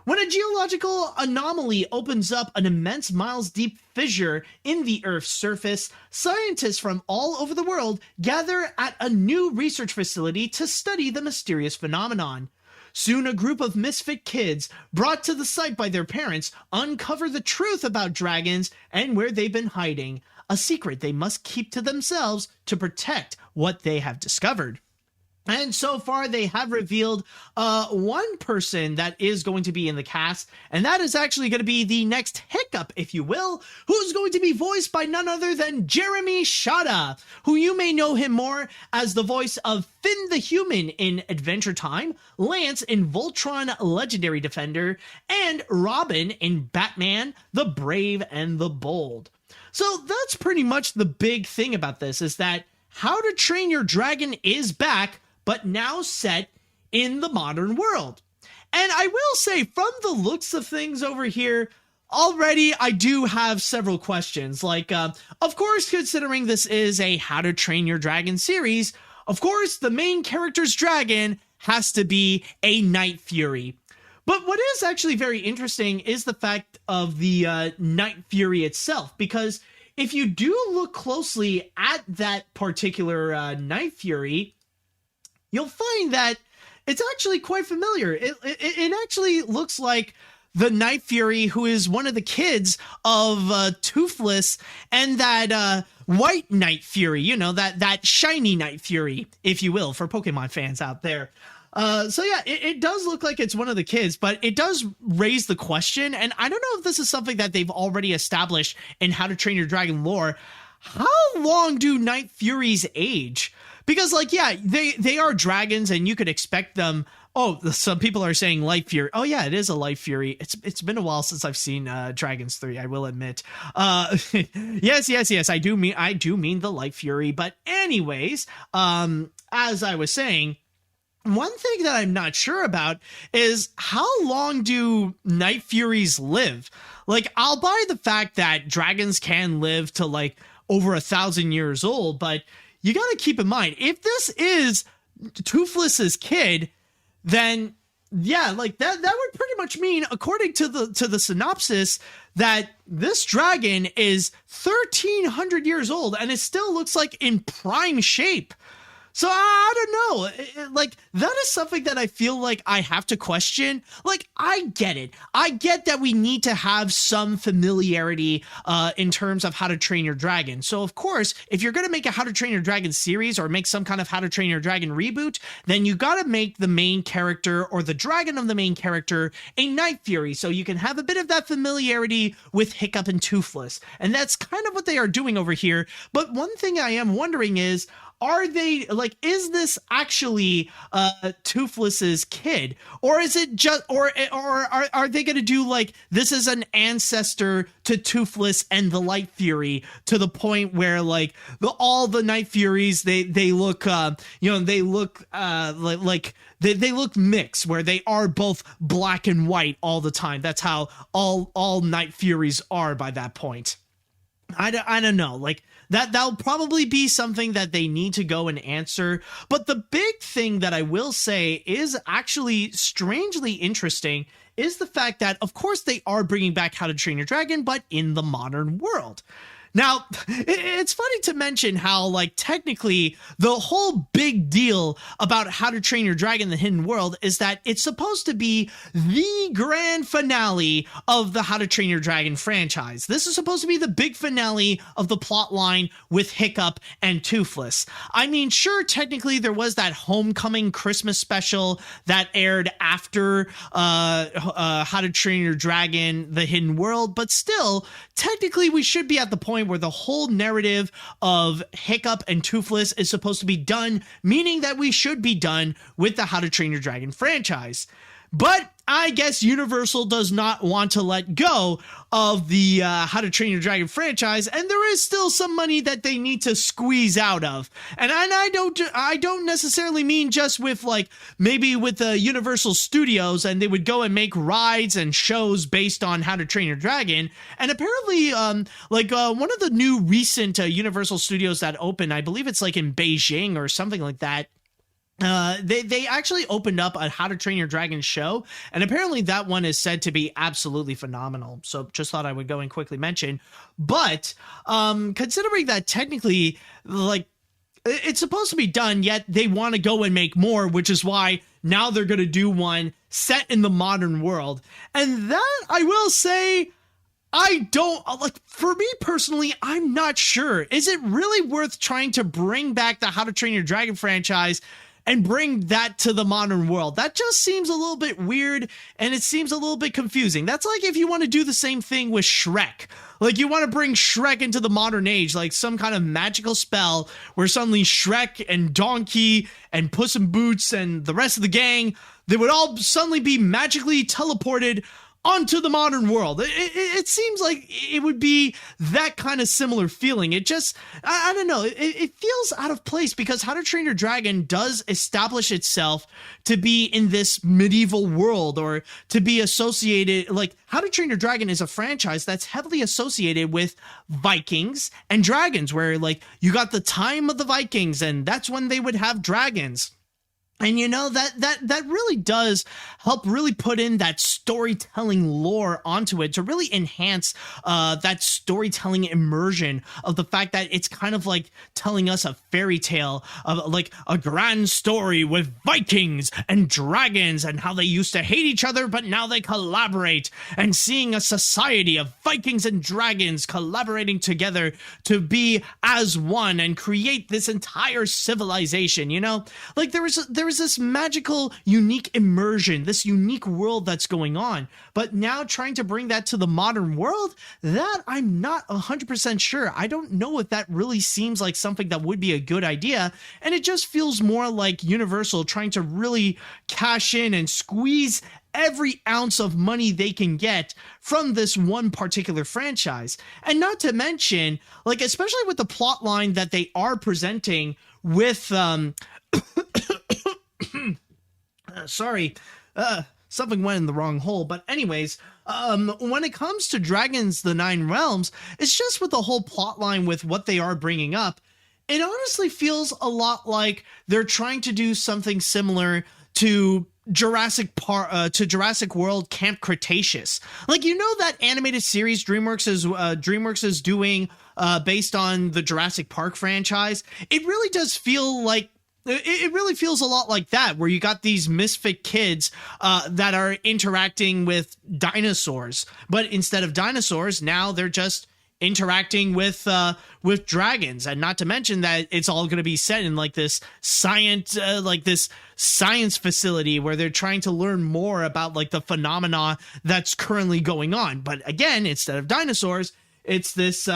When a geological anomaly opens up an immense miles-deep fissure in the Earth's surface, scientists from all over the world gather at a new research facility to study the mysterious phenomenon. Soon a group of misfit kids, brought to the site by their parents, uncover the truth about dragons and where they've been hiding. A secret they must keep to themselves to protect what they have discovered. And so far, they have revealed one person that is going to be in the cast, and that is actually going to be the next Hiccup, if you will, who's going to be voiced by none other than Jeremy Shada, who you may know him more as the voice of Finn the Human in Adventure Time, Lance in Voltron Legendary Defender, and Robin in Batman, the Brave and the Bold. So that's pretty much the big thing about this, is that How to Train Your Dragon is back, but now set in the modern world. And I will say, from the looks of things over here, already I do have several questions. Like, of course, considering this is a How to Train Your Dragon series, of course, the main character's dragon has to be a Night Fury. But what is actually very interesting is the fact of the Night Fury itself, because if you do look closely at that particular Night Fury, you'll find that it's actually quite familiar. It actually looks like the Night Fury who is one of the kids of Toothless and that white Night Fury, you know, that shiny Night Fury, if you will, for Pokemon fans out there. So yeah, it does look like it's one of the kids, but it does raise the question, and I don't know if this is something that they've already established in How to Train Your Dragon lore. How long do Night Furies age? Because, like, yeah, they are dragons, and you could expect them. Oh, some people are saying Light Fury. Oh yeah, it is a Light Fury. It's been a while since I've seen Dragons 3, I will admit. Yes, I do mean the Light Fury. But anyways, as I was saying, one thing that I'm not sure about is how long do Night Furies live? Like, I'll buy the fact that dragons can live to like over 1,000 years old, but you got to keep in mind, if this is Toothless's kid, then yeah, like that would pretty much mean, according to the synopsis, that this dragon is 1,300 years old and it still looks like in prime shape. So I don't know, like that is something that I feel like I have to question. Like, I get it. I get that we need to have some familiarity in terms of How to Train Your Dragon. So of course, if you're going to make a How to Train Your Dragon series or make some kind of How to Train Your Dragon reboot, then you got to make the main character or the dragon of the main character a Night Fury, so you can have a bit of that familiarity with Hiccup and Toothless. And that's kind of what they are doing over here. But one thing I am wondering is, are they like, is this actually Toothless's kid, or is it just, or are they going to do like this is an ancestor to Toothless and the Light Fury, to the point where like all the Night Furies they look they look like they look mixed, where they are both black and white all the time. That's how all Night Furies are by that point. I don't know, like that'll probably be something that they need to go and answer. But the big thing that I will say is actually strangely interesting is the fact that, of course, they are bringing back How to Train Your Dragon, but in the modern world. Now, it's funny to mention how, like, technically the whole big deal about How to Train Your Dragon: The Hidden World is that it's supposed to be the grand finale of the How to Train Your Dragon franchise. This is supposed to be the big finale of the plot line with Hiccup and Toothless. I mean, sure, technically there was that Homecoming Christmas special that aired after How to Train Your Dragon: The Hidden World, but still, technically we should be at the point where the whole narrative of Hiccup and Toothless is supposed to be done, meaning that we should be done with the How to Train Your Dragon franchise. But I guess Universal does not want to let go of the How to Train Your Dragon franchise, and there is still some money that they need to squeeze out of. And I don't necessarily mean just with like maybe with the Universal Studios, and they would go and make rides and shows based on How to Train Your Dragon. And apparently, one of the new recent Universal Studios that opened, I believe it's like in Beijing or something like that. They actually opened up a How to Train Your Dragon show, and apparently that one is said to be absolutely phenomenal. So just thought I would go and quickly mention. But considering that technically, like, it's supposed to be done, yet they want to go and make more, which is why now they're going to do one set in the modern world. And that, I will say, I don't, like, for me personally, I'm not sure. Is it really worth trying to bring back the How to Train Your Dragon franchise and bring that to the modern world? That just seems a little bit weird, and it seems a little bit confusing. That's like if you want to do the same thing with Shrek. Like, you want to bring Shrek into the modern age, like some kind of magical spell where suddenly Shrek and Donkey and Puss in Boots and the rest of the gang, they would all suddenly be magically teleported onto the modern world. It seems like it would be that kind of similar feeling. It just, I don't know, it feels out of place, because How to Train Your Dragon does establish itself to be in this medieval world, or to be associated, like, How to Train Your Dragon is a franchise that's heavily associated with Vikings and dragons, where, like, you got the time of the Vikings, and that's when they would have dragons. And you know, that really does help really put in that storytelling lore onto it to really enhance that storytelling immersion of the fact that it's kind of like telling us a fairy tale of like a grand story with Vikings and dragons and how they used to hate each other, but now they collaborate, and seeing a society of Vikings and dragons collaborating together to be as one and create this entire civilization. You know, like there is this magical, unique immersion, this unique world that's going on. But now trying to bring that to the modern world, that I'm not 100% sure. I don't know if that really seems like something that would be a good idea. And it just feels more like Universal trying to really cash in and squeeze every ounce of money they can get from this one particular franchise. And not to mention, like, especially with the plot line that they are presenting with, something went in the wrong hole. But anyways, when it comes to Dragons: The Nine Realms, it's just with the whole plot line with what they are bringing up, it honestly feels a lot like they're trying to do something similar to Jurassic World Camp Cretaceous. Like, you know, that animated series DreamWorks is doing based on the Jurassic Park franchise. It really does feel like it really feels a lot like that, where you got these misfit kids that are interacting with dinosaurs, but instead of dinosaurs, now they're just interacting with dragons. And not to mention that it's all going to be set in like this science facility where they're trying to learn more about like the phenomena that's currently going on. But again, instead of dinosaurs, it's this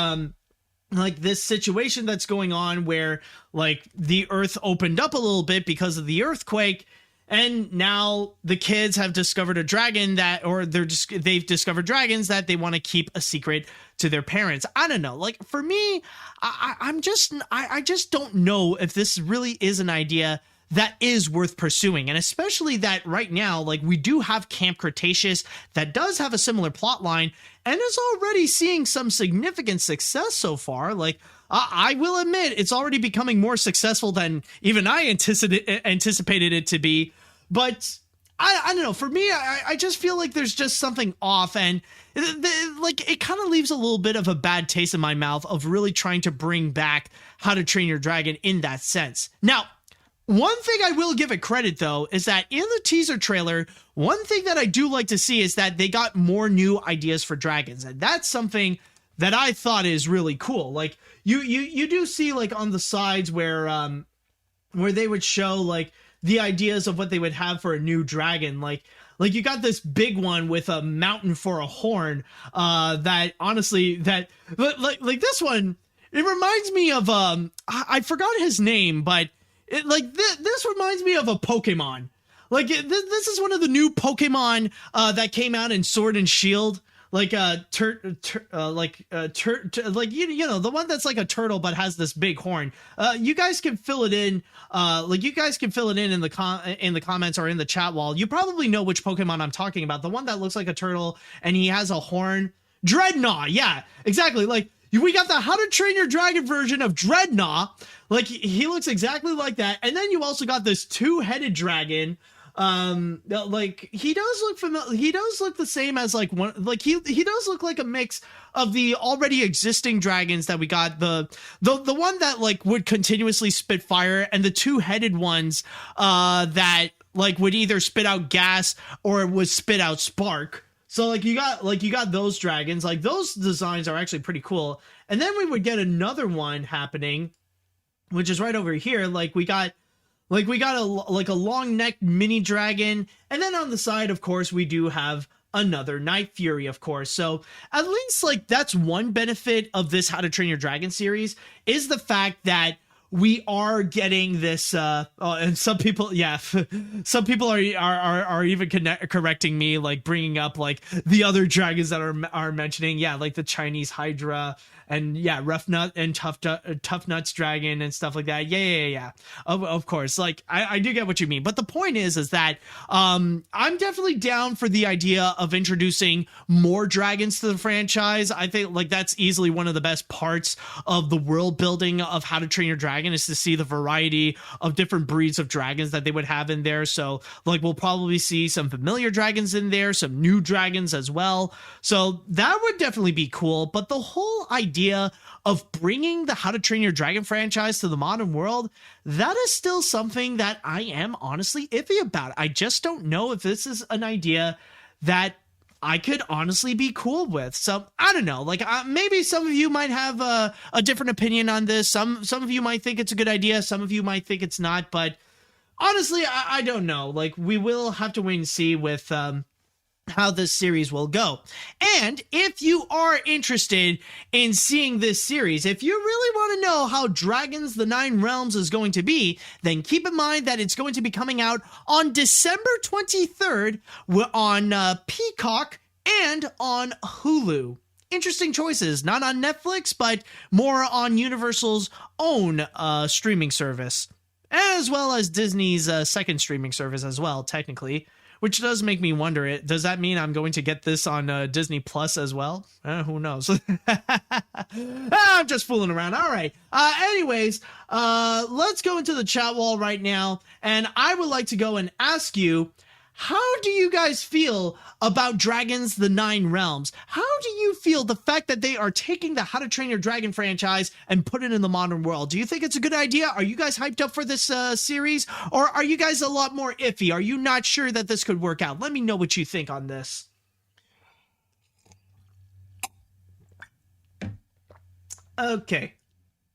like this situation that's going on where like the earth opened up a little bit because of the earthquake, and now the kids have discovered a dragon they've discovered dragons that they want to keep a secret to their parents. I don't know. Like, for me, I just don't know if this really is an idea that is worth pursuing. And especially that right now, like, we do have Camp Cretaceous that does have a similar plot line and is already seeing some significant success so far. Like, I will admit, it's already becoming more successful than even I anticipated it to be. But I don't know. For me, I just feel like there's just something off, and it kind of leaves a little bit of a bad taste in my mouth of really trying to bring back How to Train Your Dragon in that sense. Now, one thing I will give it credit, though, is that in the teaser trailer, one thing that I do like to see is that they got more new ideas for dragons. And that's something that I thought is really cool. Like, you do see, like, on the sides where they would show, like, the ideas of what they would have for a new dragon. Like you got this big one with a mountain for a horn, that honestly, like this one, it reminds me of, I forgot his name, but this reminds me of a Pokemon. Like, this is one of the new Pokemon that came out in Sword and Shield. Like you know, the one that's like a turtle but has this big horn. You guys can fill it in. You guys can fill it in the comments or in the chat wall. You probably know which Pokemon I'm talking about. The one that looks like a turtle and he has a horn. Dreadnought. Yeah, exactly. Like, we got the How to Train Your Dragon version of Dreadnought. Like, he looks exactly like that. And then you also got this two-headed dragon. Like, he does look familiar. He does look the same as like one. Like, he does look like a mix of the already existing dragons that we got. The one that like would continuously spit fire, and the two-headed ones that like would either spit out gas or would spit out spark. So like you got those dragons. Like, those designs are actually pretty cool. And then we would get another one happening, which is right over here. Like, we got a long-necked mini dragon, and then on the side, of course, we do have another Night Fury, of course. So at least, like, that's one benefit of this How to Train Your Dragon series, is the fact that we are getting this, and some people are even correcting me, like, bringing up, like, the other dragons that are mentioning, yeah, like the Chinese Hydra, and yeah, Rough Nut and Tough Nuts Dragon and stuff like that. Yeah. Of course. Like, I do get what you mean. But the point is that I'm definitely down for the idea of introducing more dragons to the franchise. I think, like, that's easily one of the best parts of the world building of How to Train Your Dragon, is to see the variety of different breeds of dragons that they would have in there. So, like, we'll probably see some familiar dragons in there, some new dragons as well. So that would definitely be cool. But the whole idea of bringing the How to Train Your Dragon franchise to the modern world, that is still something that I am honestly iffy about. I just don't know if this is an idea that I could honestly be cool with. So I don't know, like, maybe some of you might have a different opinion on this. Some of you might think it's a good idea. Some of you might think it's not, but honestly, I don't know. Like, we will have to wait and see with, how this series will go. And if you are interested in seeing this series, if you really want to know how Dragons the Nine Realms is going to be, then keep in mind that it's going to be coming out on December 23rd on Peacock and on Hulu. Interesting choices, not on Netflix, but more on Universal's own streaming service, as well as Disney's second streaming service as well, technically. Which does make me wonder, does that mean I'm going to get this on Disney Plus as well? Who knows? I'm just fooling around. All right. Anyways, let's go into the chat wall right now. And I would like to go and ask you, How do you guys feel about Dragons: The Nine Realms? How do you feel the fact that they are taking the How to Train Your Dragon franchise and put it in the modern world? Do you think it's a good idea? Are you guys hyped up for this series? Or are you guys a lot more iffy? Are you not sure that this could work out? Let me know what you think on this. Okay.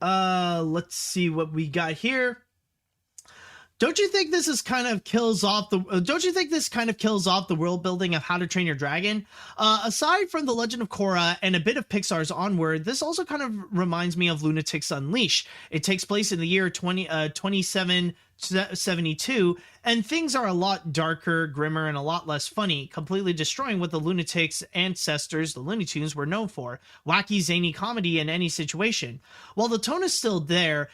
Let's see what we got here. Don't you think this kind of kills off the world building of How to Train Your Dragon? Aside from The Legend of Korra and a bit of Pixar's Onward, this also kind of reminds me of Lunatics Unleashed. It takes place in the year 2772, and things are a lot darker, grimmer, and a lot less funny, completely destroying what the Lunatics' ancestors, the Looney Tunes, were known for: wacky, zany comedy in any situation. While the tone is still there,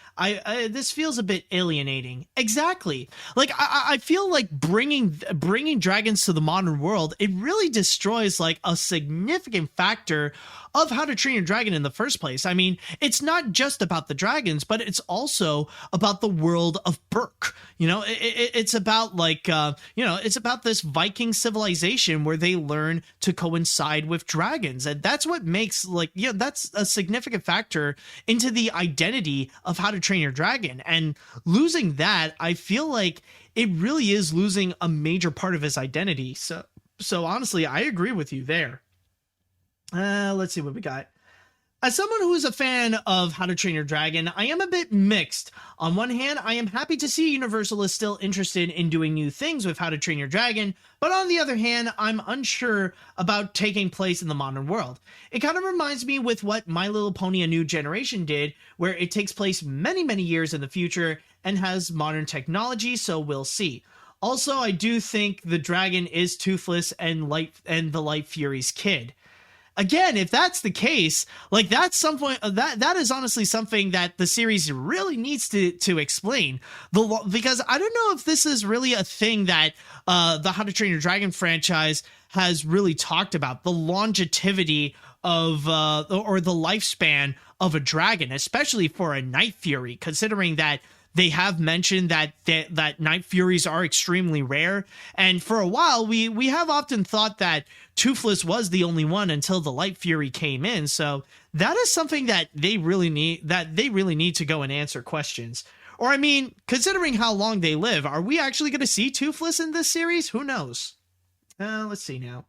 this feels a bit alienating. Exactly. Like, I feel like bringing dragons to the modern world, it really destroys like a significant factor of How to Train Your Dragon in the first place. I mean, it's not just about the dragons, but it's also about the world of Berk. You know, it's about like, it's about this Viking civilization where they learn to coincide with dragons. And that's what makes that's a significant factor into the identity of How to Train Your Dragon. And losing that, I feel like it really is losing a major part of his identity. So honestly, I agree with you there. Let's see what we got. As someone who is a fan of How to Train Your Dragon, I am a bit mixed. On one hand, I am happy to see Universal is still interested in doing new things with How to Train Your Dragon, but on the other hand, I'm unsure about taking place in the modern world. It kind of reminds me with what My Little Pony: A New Generation did, where it takes place many, many years in the future and has modern technology, so we'll see. Also, I do think the dragon is Toothless and the Light Fury's kid. Again, if that's the case, like that's something that is honestly something that the series really needs to explain. Because I don't know if this is really a thing that the How to Train Your Dragon franchise has really talked about, the longevity of or the lifespan of a dragon, especially for a Night Fury, considering that they have mentioned that Night Furies are extremely rare. And for a while, we have often thought that Toothless was the only one until the Light Fury came in. So that is something that they really need to go and answer questions. Or, I mean, considering how long they live, are we actually going to see Toothless in this series? Who knows? Let's see now.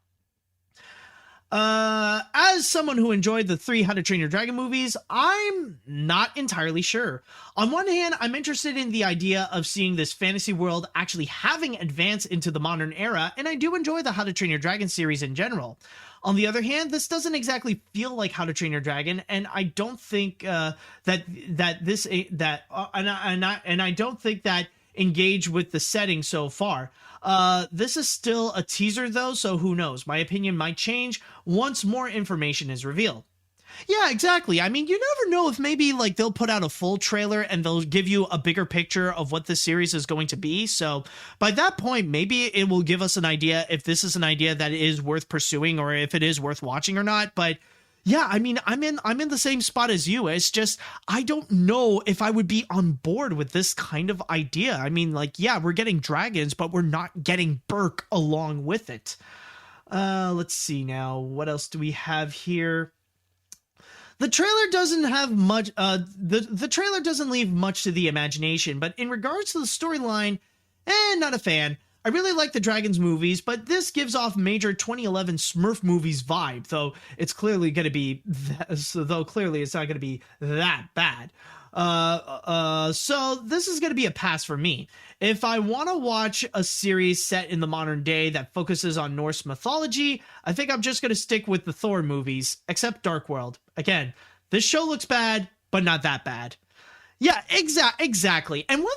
As someone who enjoyed the 3 How to Train Your Dragon movies, I'm not entirely sure. On one hand, I'm interested in the idea of seeing this fantasy world actually having advanced into the modern era, and I do enjoy the How to Train Your Dragon series in general. On the other hand, this doesn't exactly feel like How to Train Your Dragon, and I don't think I don't think that engage with the setting so far. This is still a teaser though, so who knows? My opinion might change once more information is revealed. Yeah, exactly. I mean, you never know if maybe like they'll put out a full trailer and they'll give you a bigger picture of what this series is going to be. So by that point, maybe it will give us an idea if this is an idea that is worth pursuing or if it is worth watching or not. But yeah, I mean, I'm in the same spot as you. It's just, I don't know if I would be on board with this kind of idea. I mean, like, yeah, we're getting dragons, but we're not getting Berk along with it. Let's see now. What else do we have here? The trailer doesn't have much, the trailer doesn't leave much to the imagination, but in regards to the storyline, not a fan. I really like the Dragons movies, but this gives off major 2011 Smurf movies vibe, though it's clearly going to be, clearly it's not going to be that bad. So this is going to be a pass for me. If I want to watch a series set in the modern day that focuses on Norse mythology, I think I'm just going to stick with the Thor movies, except Dark World. Again, this show looks bad, but not that bad. Yeah, exactly. And one